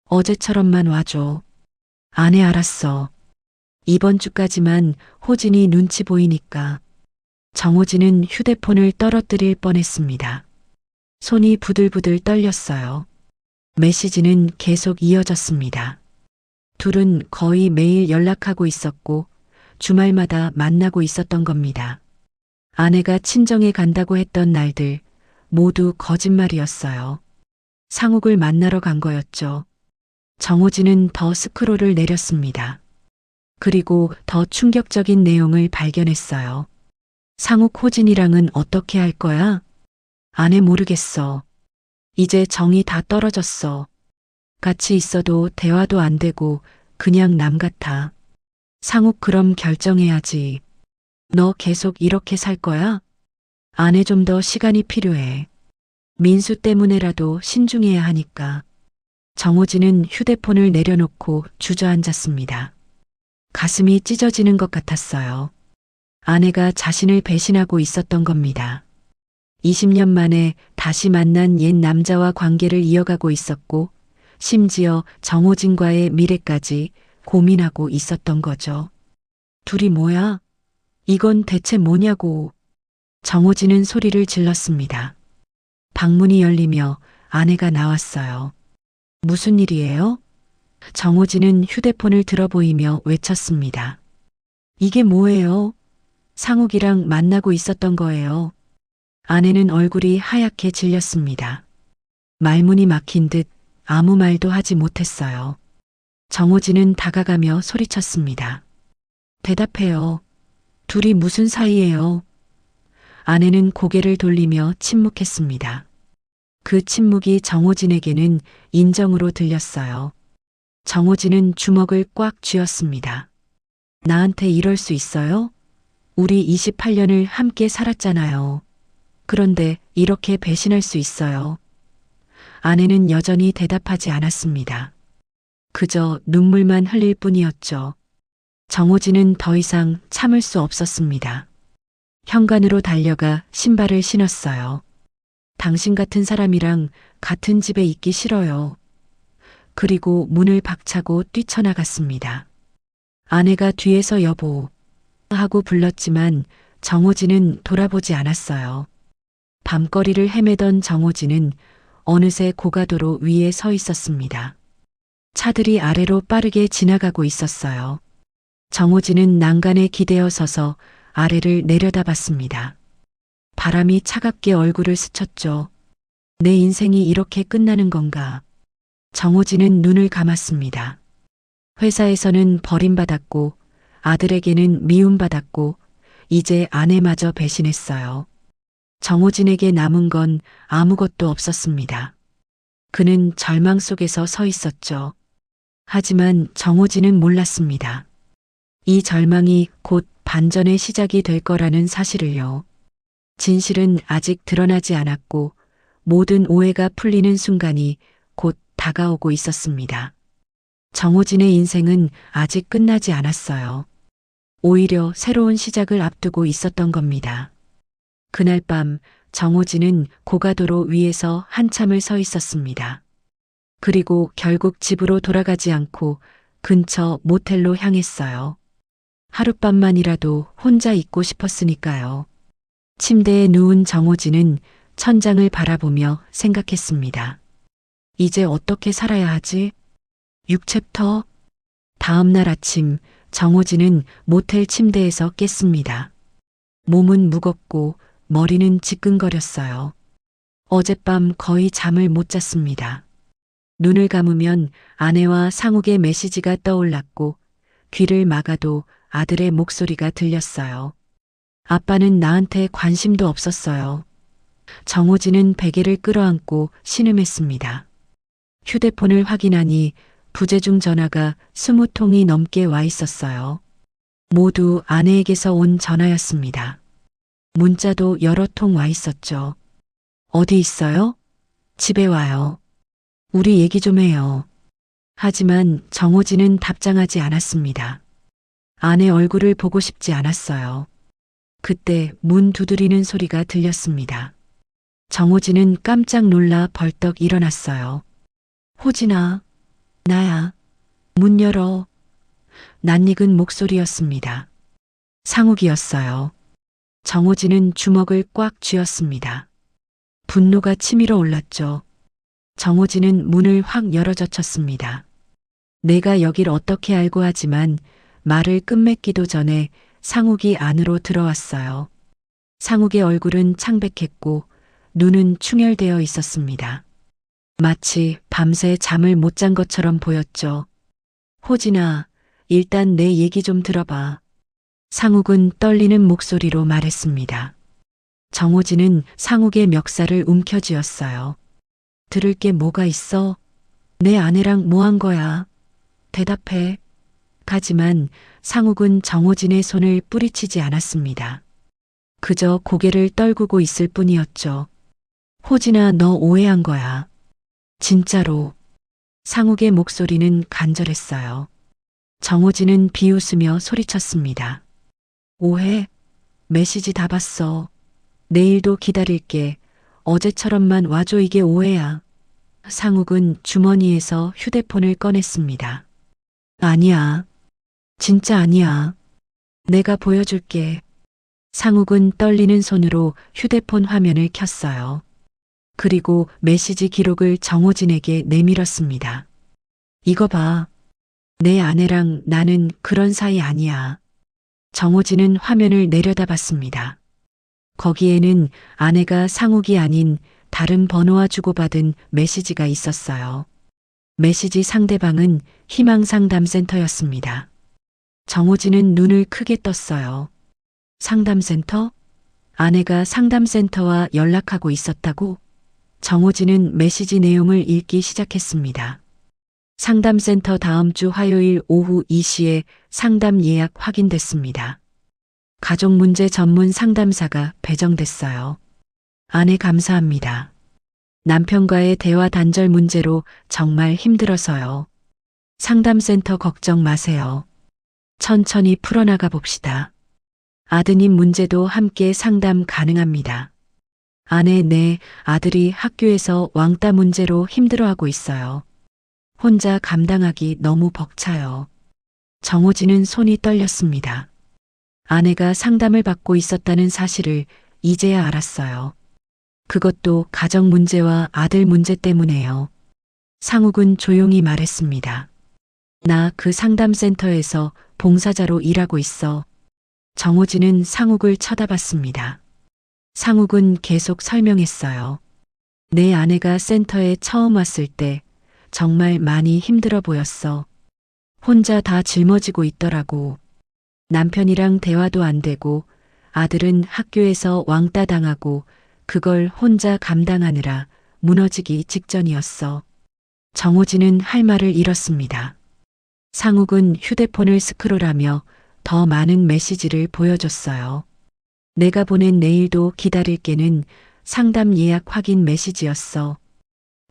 어제처럼만 와줘. 아내, 알았어. 이번 주까지만. 호진이 눈치 보이니까. 정호진은 휴대폰을 떨어뜨릴 뻔했습니다. 손이 부들부들 떨렸어요. 메시지는 계속 이어졌습니다. 둘은 거의 매일 연락하고 있었고 주말마다 만나고 있었던 겁니다. 아내가 친정에 간다고 했던 날들 모두 거짓말이었어요. 상욱을 만나러 간 거였죠. 정호진은 더 스크롤을 내렸습니다. 그리고 더 충격적인 내용을 발견했어요. 상욱, 호진이랑은 어떻게 할 거야? 아내, 모르겠어. 이제 정이 다 떨어졌어. 같이 있어도 대화도 안 되고 그냥 남 같아. 상욱, 그럼 결정해야지. 너 계속 이렇게 살 거야? 아내, 좀 더 시간이 필요해. 민수 때문에라도 신중해야 하니까. 정호진은 휴대폰을 내려놓고 주저앉았습니다. 가슴이 찢어지는 것 같았어요. 아내가 자신을 배신하고 있었던 겁니다. 20년 만에 다시 만난 옛 남자와 관계를 이어가고 있었고 심지어 정호진과의 미래까지 고민하고 있었던 거죠. 둘이 뭐야? 이건 대체 뭐냐고. 정호진은 소리를 질렀습니다. 방문이 열리며 아내가 나왔어요. 무슨 일이에요? 정호진은 휴대폰을 들어보이며 외쳤습니다. 이게 뭐예요? 상욱이랑 만나고 있었던 거예요. 아내는 얼굴이 하얗게 질렸습니다. 말문이 막힌 듯 아무 말도 하지 못했어요. 정호진은 다가가며 소리쳤습니다. 대답해요. 둘이 무슨 사이예요? 아내는 고개를 돌리며 침묵했습니다. 그 침묵이 정호진에게는 인정으로 들렸어요. 정호진은 주먹을 꽉 쥐었습니다. 나한테 이럴 수 있어요? 우리 28년을 함께 살았잖아요. 그런데 이렇게 배신할 수 있어요. 아내는 여전히 대답하지 않았습니다. 그저 눈물만 흘릴 뿐이었죠. 정호진은 더 이상 참을 수 없었습니다. 현관으로 달려가 신발을 신었어요. 당신 같은 사람이랑 같은 집에 있기 싫어요. 그리고 문을 박차고 뛰쳐나갔습니다. 아내가 뒤에서 여보 하고 불렀지만 정호진은 돌아보지 않았어요. 밤거리를 헤매던 정호진은 어느새 고가도로 위에 서 있었습니다. 차들이 아래로 빠르게 지나가고 있었어요. 정호진은 난간에 기대어 서서 아래를 내려다봤습니다. 바람이 차갑게 얼굴을 스쳤죠. 내 인생이 이렇게 끝나는 건가? 정호진은 눈을 감았습니다. 회사에서는 버림받았고 아들에게는 미움받았고 이제 아내마저 배신했어요. 정호진에게 남은 건 아무것도 없었습니다. 그는 절망 속에서 서 있었죠. 하지만 정호진은 몰랐습니다. 이 절망이 곧 반전의 시작이 될 거라는 사실을요. 진실은 아직 드러나지 않았고 모든 오해가 풀리는 순간이 곧 다가오고 있었습니다. 정호진의 인생은 아직 끝나지 않았어요. 오히려 새로운 시작을 앞두고 있었던 겁니다. 그날 밤 정호진은 고가도로 위에서 한참을 서 있었습니다. 그리고 결국 집으로 돌아가지 않고 근처 모텔로 향했어요. 하룻밤만이라도 혼자 있고 싶었으니까요. 침대에 누운 정호진은 천장을 바라보며 생각했습니다. 이제 어떻게 살아야 하지? 6챕터. 다음 날 아침 정호진은 모텔 침대에서 깼습니다. 몸은 무겁고 머리는 지끈거렸어요. 어젯밤 거의 잠을 못 잤습니다. 눈을 감으면 아내와 상욱의 메시지가 떠올랐고 귀를 막아도 아들의 목소리가 들렸어요. 아빠는 나한테 관심도 없었어요. 정호진은 베개를 끌어안고 신음했습니다. 휴대폰을 확인하니 부재중 전화가 20통이 넘게 와 있었어요. 모두 아내에게서 온 전화였습니다. 문자도 여러 통 와 있었죠. 어디 있어요? 집에 와요. 우리 얘기 좀 해요. 하지만 정호진은 답장하지 않았습니다. 아내 얼굴을 보고 싶지 않았어요. 그때 문 두드리는 소리가 들렸습니다. 정호진은 깜짝 놀라 벌떡 일어났어요. 호진아, 나야. 문 열어. 낯익은 목소리였습니다. 상욱이었어요. 정호진은 주먹을 꽉 쥐었습니다. 분노가 치밀어 올랐죠. 정호진은 문을 확 열어젖혔습니다. 내가 여길 어떻게 알고 하지만 말을 끝맺기도 전에 상욱이 안으로 들어왔어요. 상욱의 얼굴은 창백했고 눈은 충혈되어 있었습니다. 마치 밤새 잠을 못 잔 것처럼 보였죠. 호진아, 일단 내 얘기 좀 들어봐. 상욱은 떨리는 목소리로 말했습니다. 정호진은 상욱의 멱살을 움켜쥐었어요. 들을 게 뭐가 있어? 내 아내랑 뭐 한 거야? 대답해. 하지만 상욱은 정호진의 손을 뿌리치지 않았습니다. 그저 고개를 떨구고 있을 뿐이었죠. 호진아, 너 오해한 거야. 진짜로. 상욱의 목소리는 간절했어요. 정호진은 비웃으며 소리쳤습니다. 오해? 메시지 다 봤어. 내일도 기다릴게. 어제처럼만 와줘. 이게 오해야. 상욱은 주머니에서 휴대폰을 꺼냈습니다. 아니야. 진짜 아니야. 내가 보여줄게. 상욱은 떨리는 손으로 휴대폰 화면을 켰어요. 그리고 메시지 기록을 정호진에게 내밀었습니다. 이거 봐. 내 아내랑 나는 그런 사이 아니야. 정호진은 화면을 내려다봤습니다. 거기에는 아내가 상욱이 아닌 다른 번호와 주고받은 메시지가 있었어요. 메시지 상대방은 희망상담센터였습니다. 정호진은 눈을 크게 떴어요. 상담센터? 아내가 상담센터와 연락하고 있었다고? 정호진은 메시지 내용을 읽기 시작했습니다. 상담센터 다음 주 화요일 오후 2시에 상담 예약 확인됐습니다. 가족문제 전문 상담사가 배정됐어요. 아내 감사합니다. 남편과의 대화 단절 문제로 정말 힘들어서요. 상담센터 걱정 마세요. 천천히 풀어나가 봅시다. 아드님 문제도 함께 상담 가능합니다. 아내, 네, 아들이 학교에서 왕따 문제로 힘들어하고 있어요. 혼자 감당하기 너무 벅차요. 정호진은 손이 떨렸습니다. 아내가 상담을 받고 있었다는 사실을 이제야 알았어요. 그것도 가정 문제와 아들 문제 때문에요. 상욱은 조용히 말했습니다. 나 그 상담센터에서 봉사자로 일하고 있어. 정호진은 상욱을 쳐다봤습니다. 상욱은 계속 설명했어요. 내 아내가 센터에 처음 왔을 때 정말 많이 힘들어 보였어. 혼자 다 짊어지고 있더라고. 남편이랑 대화도 안 되고 아들은 학교에서 왕따 당하고 그걸 혼자 감당하느라 무너지기 직전이었어. 정호진은 할 말을 잃었습니다. 상욱은 휴대폰을 스크롤하며 더 많은 메시지를 보여줬어요. 내가 보낸 내일도 기다릴게는 상담 예약 확인 메시지였어.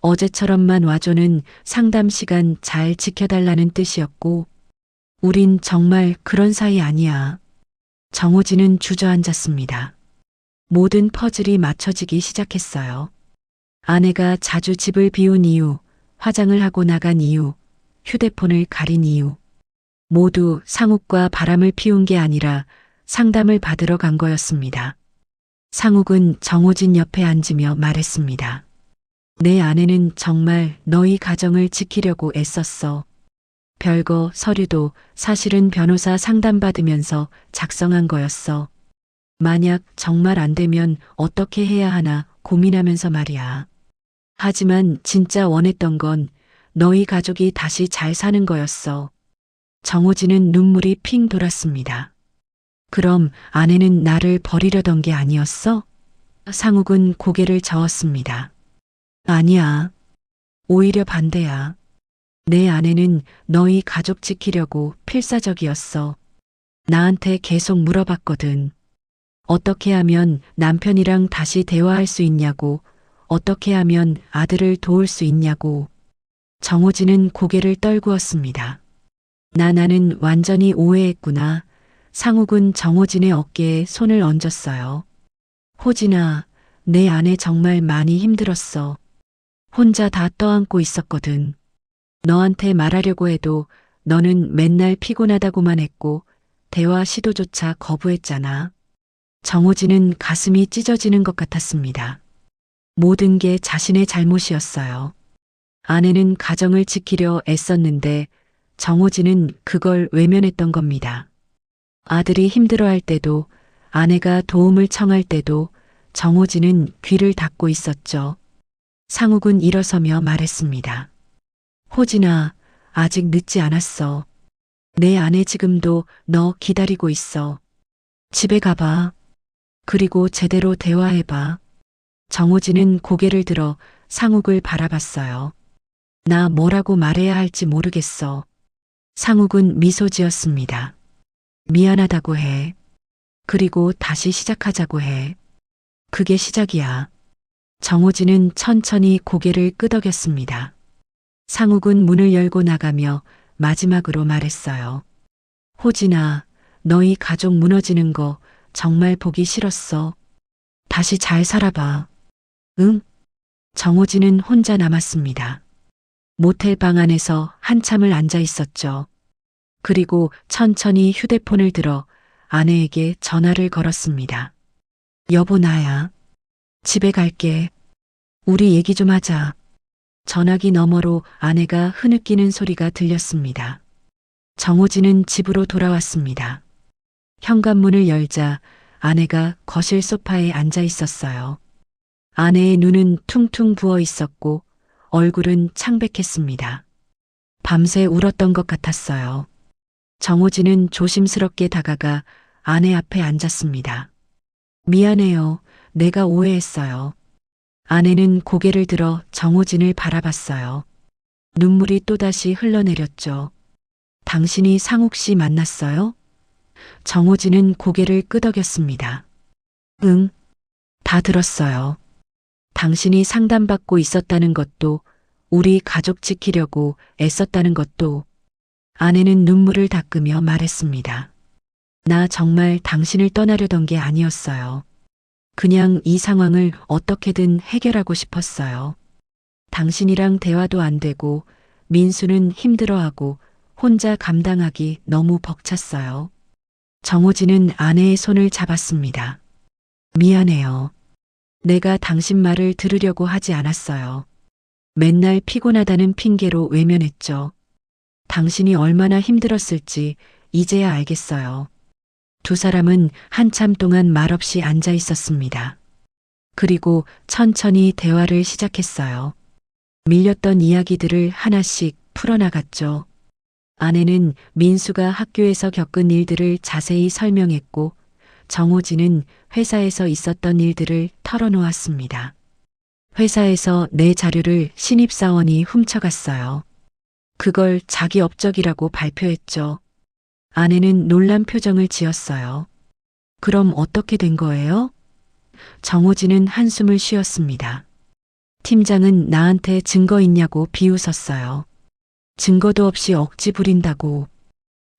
어제처럼만 와줘는 상담 시간 잘 지켜달라는 뜻이었고, 우린 정말 그런 사이 아니야. 정호진은 주저앉았습니다. 모든 퍼즐이 맞춰지기 시작했어요. 아내가 자주 집을 비운 이유, 화장을 하고 나간 이유, 휴대폰을 가린 이유. 모두 상욱과 바람을 피운 게 아니라 상담을 받으러 간 거였습니다. 상욱은 정호진 옆에 앉으며 말했습니다. 내 아내는 정말 너희 가정을 지키려고 애썼어. 별거 서류도 사실은 변호사 상담받으면서 작성한 거였어. 만약 정말 안 되면 어떻게 해야 하나 고민하면서 말이야. 하지만 진짜 원했던 건 너희 가족이 다시 잘 사는 거였어. 정호진은 눈물이 핑 돌았습니다. 그럼 아내는 나를 버리려던 게 아니었어? 상욱은 고개를 저었습니다. 아니야. 오히려 반대야. 내 아내는 너희 가족 지키려고 필사적이었어. 나한테 계속 물어봤거든. 어떻게 하면 남편이랑 다시 대화할 수 있냐고, 어떻게 하면 아들을 도울 수 있냐고. 정호진은 고개를 떨구었습니다. 나는 완전히 오해했구나. 상욱은 정호진의 어깨에 손을 얹었어요. 호진아, 내 아내 정말 많이 힘들었어. 혼자 다 떠안고 있었거든. 너한테 말하려고 해도 너는 맨날 피곤하다고만 했고 대화 시도조차 거부했잖아. 정호진은 가슴이 찢어지는 것 같았습니다. 모든 게 자신의 잘못이었어요. 아내는 가정을 지키려 애썼는데 정호진은 그걸 외면했던 겁니다. 아들이 힘들어할 때도 아내가 도움을 청할 때도 정호진은 귀를 닫고 있었죠. 상욱은 일어서며 말했습니다. 호진아, 아직 늦지 않았어. 내 아내 지금도 너 기다리고 있어. 집에 가봐. 그리고 제대로 대화해봐. 정호진은 고개를 들어 상욱을 바라봤어요. 나 뭐라고 말해야 할지 모르겠어. 상욱은 미소 지었습니다. 미안하다고 해. 그리고 다시 시작하자고 해. 그게 시작이야. 정호진은 천천히 고개를 끄덕였습니다. 상욱은 문을 열고 나가며 마지막으로 말했어요. 호진아, 너희 가족 무너지는 거 정말 보기 싫었어. 다시 잘 살아봐. 응? 정호진은 혼자 남았습니다. 모텔 방 안에서 한참을 앉아 있었죠. 그리고 천천히 휴대폰을 들어 아내에게 전화를 걸었습니다. 여보, 나야. 집에 갈게. 우리 얘기 좀 하자. 전화기 너머로 아내가 흐느끼는 소리가 들렸습니다. 정호진은 집으로 돌아왔습니다. 현관문을 열자 아내가 거실 소파에 앉아 있었어요. 아내의 눈은 퉁퉁 부어 있었고 얼굴은 창백했습니다. 밤새 울었던 것 같았어요. 정호진은 조심스럽게 다가가 아내 앞에 앉았습니다. 미안해요. 내가 오해했어요. 아내는 고개를 들어 정호진을 바라봤어요. 눈물이 또다시 흘러내렸죠. 당신이 상욱 씨 만났어요? 정호진은 고개를 끄덕였습니다. 응, 다 들었어요. 당신이 상담받고 있었다는 것도, 우리 가족 지키려고 애썼다는 것도. 아내는 눈물을 닦으며 말했습니다. 나 정말 당신을 떠나려던 게 아니었어요. 그냥 이 상황을 어떻게든 해결하고 싶었어요. 당신이랑 대화도 안 되고 민수는 힘들어하고 혼자 감당하기 너무 벅찼어요. 정호진은 아내의 손을 잡았습니다. 미안해요. 내가 당신 말을 들으려고 하지 않았어요. 맨날 피곤하다는 핑계로 외면했죠. 당신이 얼마나 힘들었을지 이제야 알겠어요. 두 사람은 한참 동안 말없이 앉아 있었습니다. 그리고 천천히 대화를 시작했어요. 밀렸던 이야기들을 하나씩 풀어나갔죠. 아내는 민수가 학교에서 겪은 일들을 자세히 설명했고, 정호진은 회사에서 있었던 일들을 털어놓았습니다. 회사에서 내 자료를 신입사원이 훔쳐갔어요. 그걸 자기 업적이라고 발표했죠. 아내는 놀란 표정을 지었어요. 그럼 어떻게 된 거예요? 정호진은 한숨을 쉬었습니다. 팀장은 나한테 증거 있냐고 비웃었어요. 증거도 없이 억지 부린다고.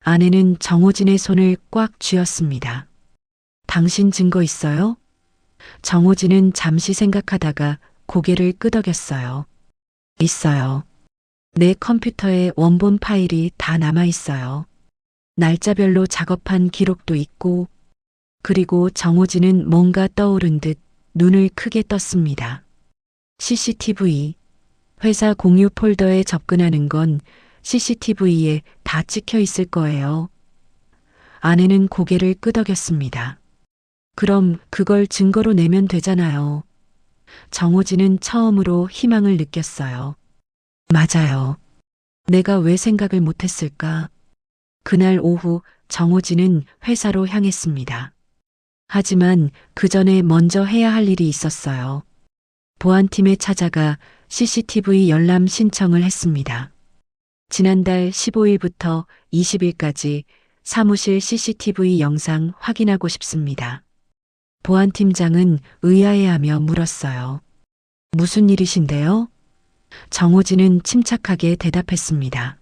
아내는 정호진의 손을 꽉 쥐었습니다. 당신 증거 있어요? 정호진은 잠시 생각하다가 고개를 끄덕였어요. 있어요. 내 컴퓨터에 원본 파일이 다 남아 있어요. 날짜별로 작업한 기록도 있고, 그리고 정호진은 뭔가 떠오른 듯 눈을 크게 떴습니다. CCTV. 회사 공유 폴더에 접근하는 건 CCTV에 다 찍혀 있을 거예요. 아내는 고개를 끄덕였습니다. 그럼 그걸 증거로 내면 되잖아요. 정호진은 처음으로 희망을 느꼈어요. 맞아요. 내가 왜 생각을 못했을까? 그날 오후 정호진은 회사로 향했습니다. 하지만 그 전에 먼저 해야 할 일이 있었어요. 보안팀에 찾아가 CCTV 열람 신청을 했습니다. 지난달 15일부터 20일까지 사무실 CCTV 영상 확인하고 싶습니다. 보안팀장은 의아해하며 물었어요. 무슨 일이신데요? 정호진은 침착하게 대답했습니다.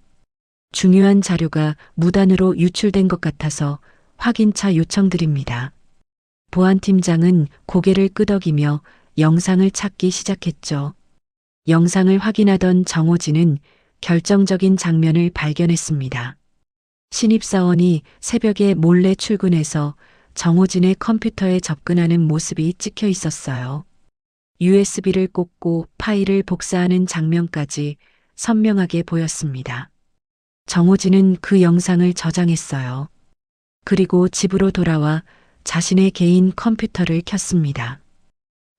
중요한 자료가 무단으로 유출된 것 같아서 확인차 요청드립니다. 보안팀장은 고개를 끄덕이며 영상을 찾기 시작했죠. 영상을 확인하던 정호진은 결정적인 장면을 발견했습니다. 신입사원이 새벽에 몰래 출근해서 정호진의 컴퓨터에 접근하는 모습이 찍혀 있었어요. USB를 꽂고 파일을 복사하는 장면까지 선명하게 보였습니다. 정호진은 그 영상을 저장했어요. 그리고 집으로 돌아와 자신의 개인 컴퓨터를 켰습니다.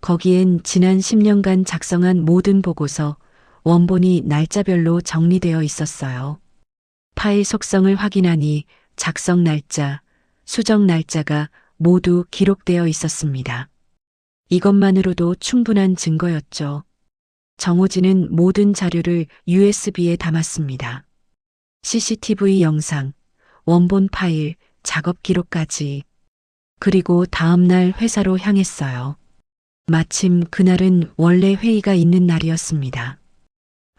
거기엔 지난 10년간 작성한 모든 보고서, 원본이 날짜별로 정리되어 있었어요. 파일 속성을 확인하니 작성 날짜, 수정 날짜가 모두 기록되어 있었습니다. 이것만으로도 충분한 증거였죠. 정호진은 모든 자료를 USB에 담았습니다. CCTV 영상, 원본 파일, 작업 기록까지. 그리고 다음 날 회사로 향했어요. 마침 그날은 원래 회의가 있는 날이었습니다.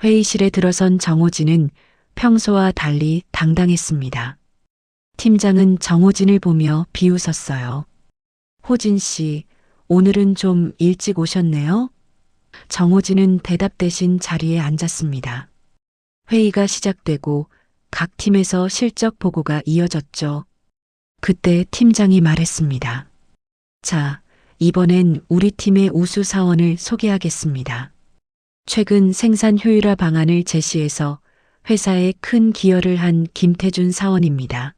회의실에 들어선 정호진은 평소와 달리 당당했습니다. 팀장은 정호진을 보며 비웃었어요. 호진 씨, 오늘은 좀 일찍 오셨네요? 정호진은 대답 대신 자리에 앉았습니다. 회의가 시작되고 각 팀에서 실적 보고가 이어졌죠. 그때 팀장이 말했습니다. 자, 이번엔 우리 팀의 우수 사원을 소개하겠습니다. 최근 생산 효율화 방안을 제시해서 회사에 큰 기여를 한 김태준 사원입니다.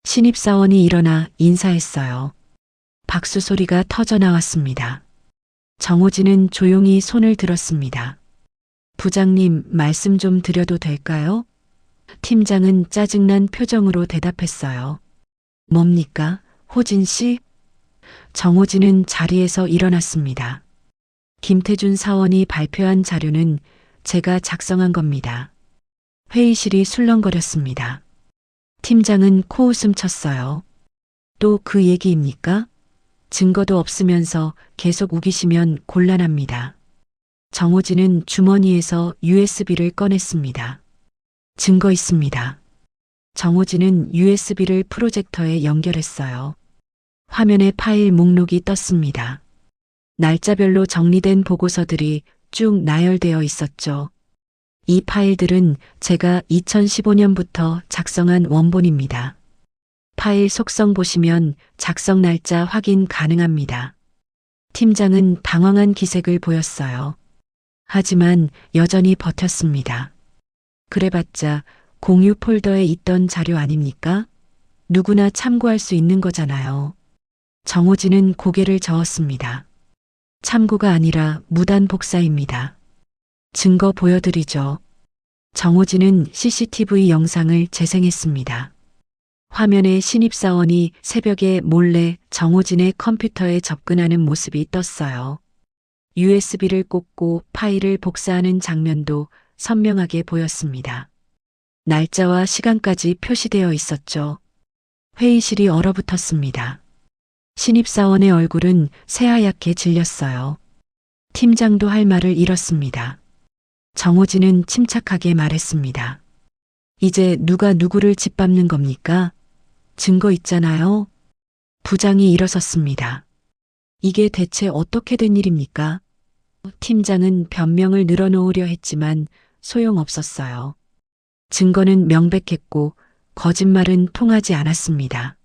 신입사원이 일어나 인사했어요. 박수 소리가 터져 나왔습니다. 정호진은 조용히 손을 들었습니다. 부장님, 말씀 좀 드려도 될까요? 팀장은 짜증난 표정으로 대답했어요. 뭡니까, 호진 씨? 정호진은 자리에서 일어났습니다. 김태준 사원이 발표한 자료는 제가 작성한 겁니다. 회의실이 술렁거렸습니다. 팀장은 코웃음 쳤어요. 또 그 얘기입니까? 증거도 없으면서 계속 우기시면 곤란합니다. 정호진은 주머니에서 USB를 꺼냈습니다. 증거 있습니다. 정호진은 USB를 프로젝터에 연결했어요. 화면에 파일 목록이 떴습니다. 날짜별로 정리된 보고서들이 쭉 나열되어 있었죠. 이 파일들은 제가 2015년부터 작성한 원본입니다. 파일 속성 보시면 작성 날짜 확인 가능합니다. 팀장은 당황한 기색을 보였어요. 하지만 여전히 버텼습니다. 그래봤자 공유 폴더에 있던 자료 아닙니까? 누구나 참고할 수 있는 거잖아요. 정호진은 고개를 저었습니다. 참고가 아니라 무단 복사입니다. 증거 보여드리죠. 정호진은 CCTV 영상을 재생했습니다. 화면에 신입사원이 새벽에 몰래 정호진의 컴퓨터에 접근하는 모습이 떴어요. USB를 꽂고 파일을 복사하는 장면도 선명하게 보였습니다. 날짜와 시간까지 표시되어 있었죠. 회의실이 얼어붙었습니다. 신입사원의 얼굴은 새하얗게 질렸어요. 팀장도 할 말을 잃었습니다. 정호진은 침착하게 말했습니다. 이제 누가 누구를 짓밟는 겁니까? 증거 있잖아요. 부장이 일어섰습니다. 이게 대체 어떻게 된 일입니까? 팀장은 변명을 늘어놓으려 했지만 소용없었어요. 증거는 명백했고 거짓말은 통하지 않았습니다.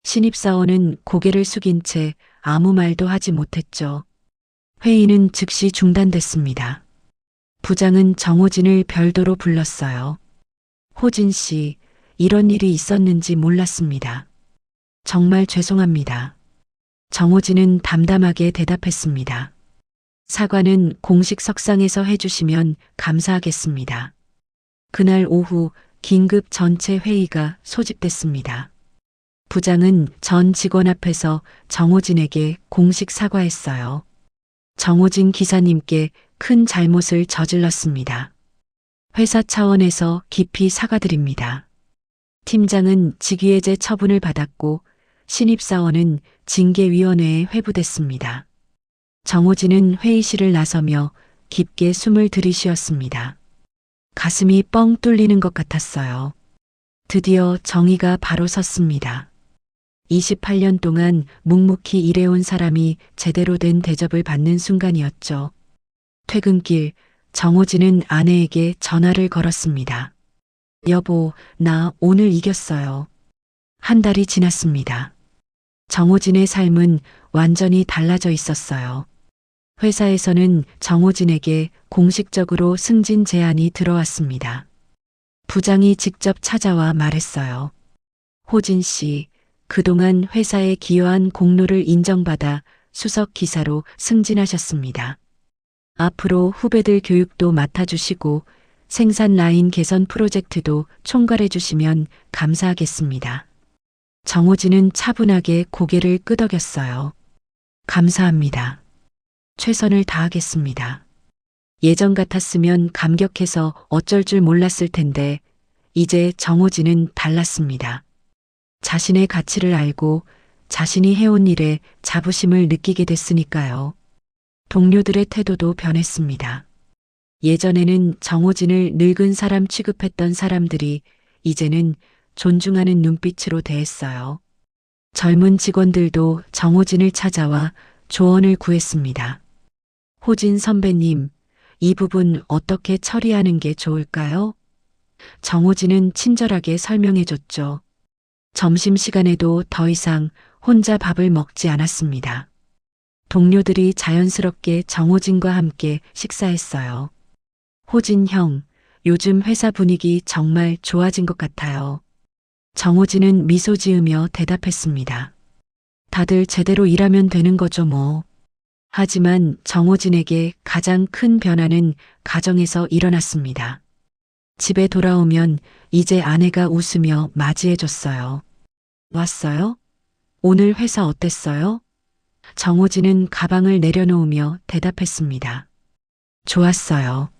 신입사원은 고개를 숙인 채 아무 말도 하지 못했죠. 회의는 즉시 중단됐습니다. 부장은 정호진을 별도로 불렀어요. 호진 씨, 이런 일이 있었는지 몰랐습니다. 정말 죄송합니다. 정호진은 담담하게 대답했습니다. 사과는 공식 석상에서 해주시면 감사하겠습니다. 그날 오후 긴급 전체 회의가 소집됐습니다. 부장은 전 직원 앞에서 정호진에게 공식 사과했어요. 정호진 기사님께 큰 잘못을 저질렀습니다. 회사 차원에서 깊이 사과드립니다. 팀장은 직위해제 처분을 받았고 신입사원은 징계위원회에 회부됐습니다. 정호진은 회의실을 나서며 깊게 숨을 들이쉬었습니다. 가슴이 뻥 뚫리는 것 같았어요. 드디어 정의가 바로 섰습니다. 28년 동안 묵묵히 일해온 사람이 제대로 된 대접을 받는 순간이었죠. 퇴근길 정호진은 아내에게 전화를 걸었습니다. 여보, 나 오늘 이겼어요. 한 달이 지났습니다. 정호진의 삶은 완전히 달라져 있었어요. 회사에서는 정호진에게 공식적으로 승진 제안이 들어왔습니다. 부장이 직접 찾아와 말했어요. 호진 씨, 그동안 회사에 기여한 공로를 인정받아 수석 기사로 승진하셨습니다. 앞으로 후배들 교육도 맡아주시고 생산 라인 개선 프로젝트도 총괄해 주시면 감사하겠습니다. 정호진은 차분하게 고개를 끄덕였어요. 감사합니다. 최선을 다하겠습니다. 예전 같았으면 감격해서 어쩔 줄 몰랐을 텐데 이제 정호진은 달랐습니다. 자신의 가치를 알고 자신이 해온 일에 자부심을 느끼게 됐으니까요. 동료들의 태도도 변했습니다. 예전에는 정호진을 늙은 사람 취급했던 사람들이 이제는 존중하는 눈빛으로 대했어요. 젊은 직원들도 정호진을 찾아와 조언을 구했습니다. 호진 선배님, 이 부분 어떻게 처리하는 게 좋을까요? 정호진은 친절하게 설명해줬죠. 점심시간에도 더 이상 혼자 밥을 먹지 않았습니다. 동료들이 자연스럽게 정호진과 함께 식사했어요. 호진 형, 요즘 회사 분위기 정말 좋아진 것 같아요. 정호진은 미소 지으며 대답했습니다. 다들 제대로 일하면 되는 거죠 뭐. 하지만 정호진에게 가장 큰 변화는 가정에서 일어났습니다. 집에 돌아오면 이제 아내가 웃으며 맞이해줬어요. 왔어요? 오늘 회사 어땠어요? 정호진은 가방을 내려놓으며 대답했습니다. 좋았어요.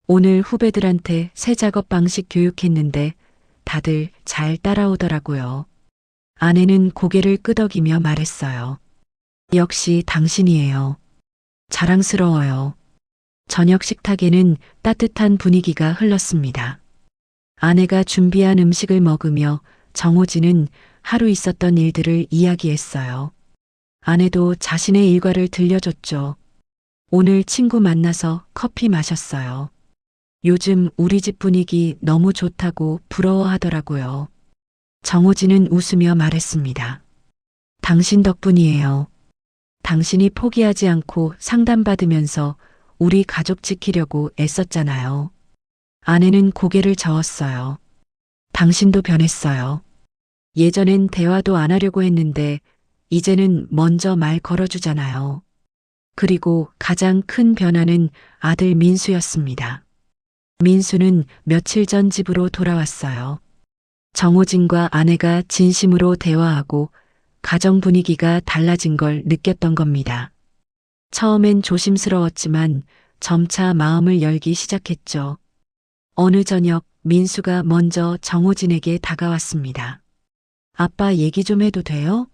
오늘 후배들한테 새 작업 방식 교육했는데 다들 잘 따라오더라고요. 아내는 고개를 끄덕이며 말했어요. 역시 당신이에요. 자랑스러워요. 저녁 식탁에는 따뜻한 분위기가 흘렀습니다. 아내가 준비한 음식을 먹으며 정호진은 하루 있었던 일들을 이야기했어요. 아내도 자신의 일과를 들려줬죠. 오늘 친구 만나서 커피 마셨어요. 요즘 우리 집 분위기 너무 좋다고 부러워하더라고요. 정호진은 웃으며 말했습니다. 당신 덕분이에요. 당신이 포기하지 않고 상담받으면서 우리 가족 지키려고 애썼잖아요. 아내는 고개를 저었어요. 당신도 변했어요. 예전엔 대화도 안 하려고 했는데 이제는 먼저 말 걸어주잖아요. 그리고 가장 큰 변화는 아들 민수였습니다. 민수는 며칠 전 집으로 돌아왔어요. 정호진과 아내가 진심으로 대화하고 가정 분위기가 달라진 걸 느꼈던 겁니다. 처음엔 조심스러웠지만 점차 마음을 열기 시작했죠. 어느 저녁 민수가 먼저 정호진에게 다가왔습니다. 아빠 얘기 좀 해도 돼요?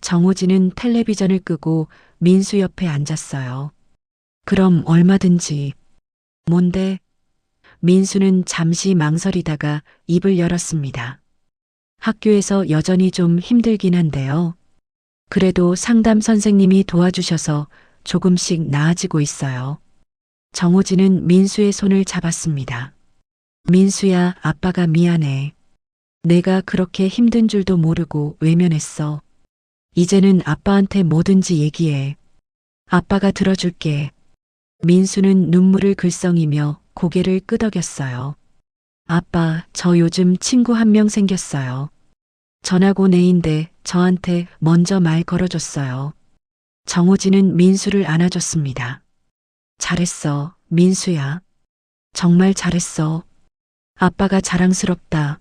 정호진은 텔레비전을 끄고 민수 옆에 앉았어요. 그럼 얼마든지. 뭔데? 민수는 잠시 망설이다가 입을 열었습니다. 학교에서 여전히 좀 힘들긴 한데요. 그래도 상담 선생님이 도와주셔서 조금씩 나아지고 있어요. 정호진은 민수의 손을 잡았습니다. 민수야, 아빠가 미안해. 내가 그렇게 힘든 줄도 모르고 외면했어. 이제는 아빠한테 뭐든지 얘기해. 아빠가 들어줄게. 민수는 눈물을 글썽이며 고개를 끄덕였어요. 아빠, 저 요즘 친구 한 명 생겼어요. 전하고 내인데 저한테 먼저 말 걸어줬어요. 정호진은 민수를 안아줬습니다. 잘했어, 민수야. 정말 잘했어. 아빠가 자랑스럽다.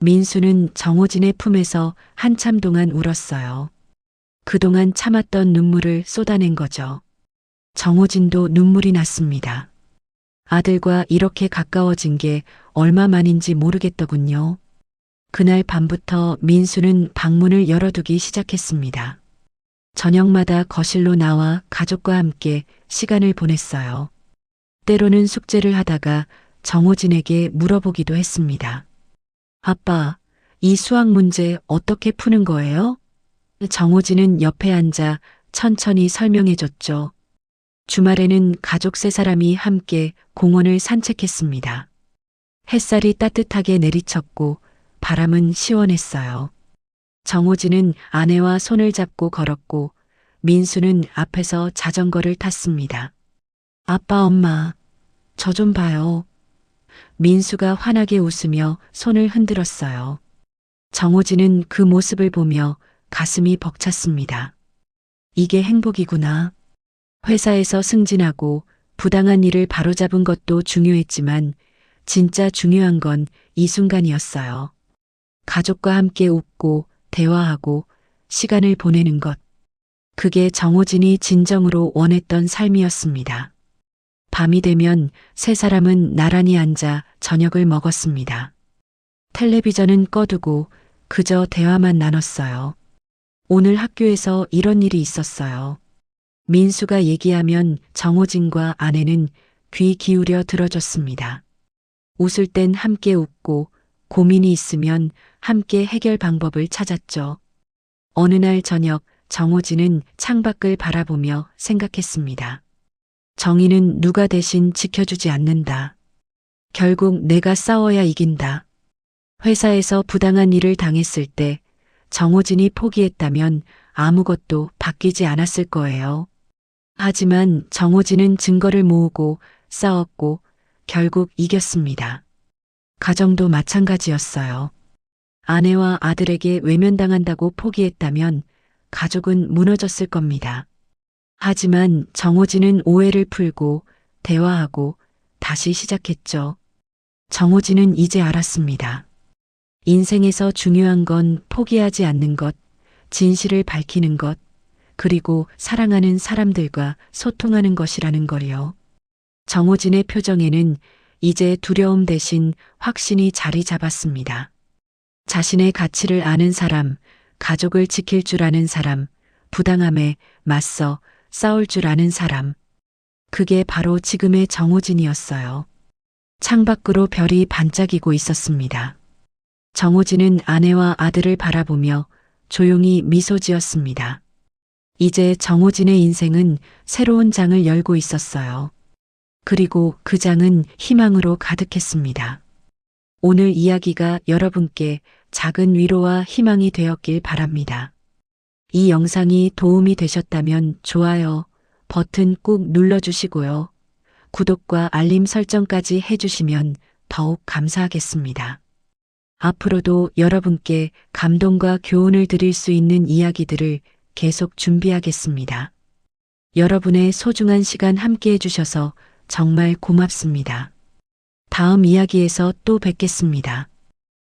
민수는 정호진의 품에서 한참 동안 울었어요. 그동안 참았던 눈물을 쏟아낸 거죠. 정호진도 눈물이 났습니다. 아들과 이렇게 가까워진 게 얼마만인지 모르겠더군요. 그날 밤부터 민수는 방문을 열어두기 시작했습니다. 저녁마다 거실로 나와 가족과 함께 시간을 보냈어요. 때로는 숙제를 하다가 정호진에게 물어보기도 했습니다. 아빠, 이 수학 문제 어떻게 푸는 거예요? 정호진은 옆에 앉아 천천히 설명해줬죠. 주말에는 가족 세 사람이 함께 공원을 산책했습니다. 햇살이 따뜻하게 내리쳤고 바람은 시원했어요. 정호진은 아내와 손을 잡고 걸었고 민수는 앞에서 자전거를 탔습니다. 아빠, 엄마, 저 좀 봐요. 민수가 환하게 웃으며 손을 흔들었어요. 정호진은 그 모습을 보며 가슴이 벅찼습니다. 이게 행복이구나. 회사에서 승진하고 부당한 일을 바로잡은 것도 중요했지만 진짜 중요한 건 이 순간이었어요. 가족과 함께 웃고 대화하고 시간을 보내는 것. 그게 정호진이 진정으로 원했던 삶이었습니다. 밤이 되면 세 사람은 나란히 앉아 저녁을 먹었습니다. 텔레비전은 꺼두고 그저 대화만 나눴어요. 오늘 학교에서 이런 일이 있었어요. 민수가 얘기하면 정호진과 아내는 귀 기울여 들어줬습니다. 웃을 땐 함께 웃고 고민이 있으면 함께 해결 방법을 찾았죠. 어느 날 저녁 정호진은 창밖을 바라보며 생각했습니다. 정의는 누가 대신 지켜주지 않는다. 결국 내가 싸워야 이긴다. 회사에서 부당한 일을 당했을 때 정호진이 포기했다면 아무것도 바뀌지 않았을 거예요. 하지만 정호진은 증거를 모으고 싸웠고 결국 이겼습니다. 가정도 마찬가지였어요. 아내와 아들에게 외면당한다고 포기했다면 가족은 무너졌을 겁니다. 하지만 정호진은 오해를 풀고 대화하고 다시 시작했죠. 정호진은 이제 알았습니다. 인생에서 중요한 건 포기하지 않는 것, 진실을 밝히는 것, 그리고 사랑하는 사람들과 소통하는 것이라는 걸요. 정호진의 표정에는 이제 두려움 대신 확신이 자리 잡았습니다. 자신의 가치를 아는 사람, 가족을 지킬 줄 아는 사람, 부당함에 맞서 싸울 줄 아는 사람. 그게 바로 지금의 정호진이었어요. 창밖으로 별이 반짝이고 있었습니다. 정호진은 아내와 아들을 바라보며 조용히 미소 지었습니다. 이제 정호진의 인생은 새로운 장을 열고 있었어요. 그리고 그 장은 희망으로 가득했습니다. 오늘 이야기가 여러분께 작은 위로와 희망이 되었길 바랍니다. 이 영상이 도움이 되셨다면 좋아요 버튼 꾹 눌러주시고요. 구독과 알림 설정까지 해주시면 더욱 감사하겠습니다. 앞으로도 여러분께 감동과 교훈을 드릴 수 있는 이야기들을 계속 준비하겠습니다. 여러분의 소중한 시간 함께 해주셔서 정말 고맙습니다. 다음 이야기에서 또 뵙겠습니다.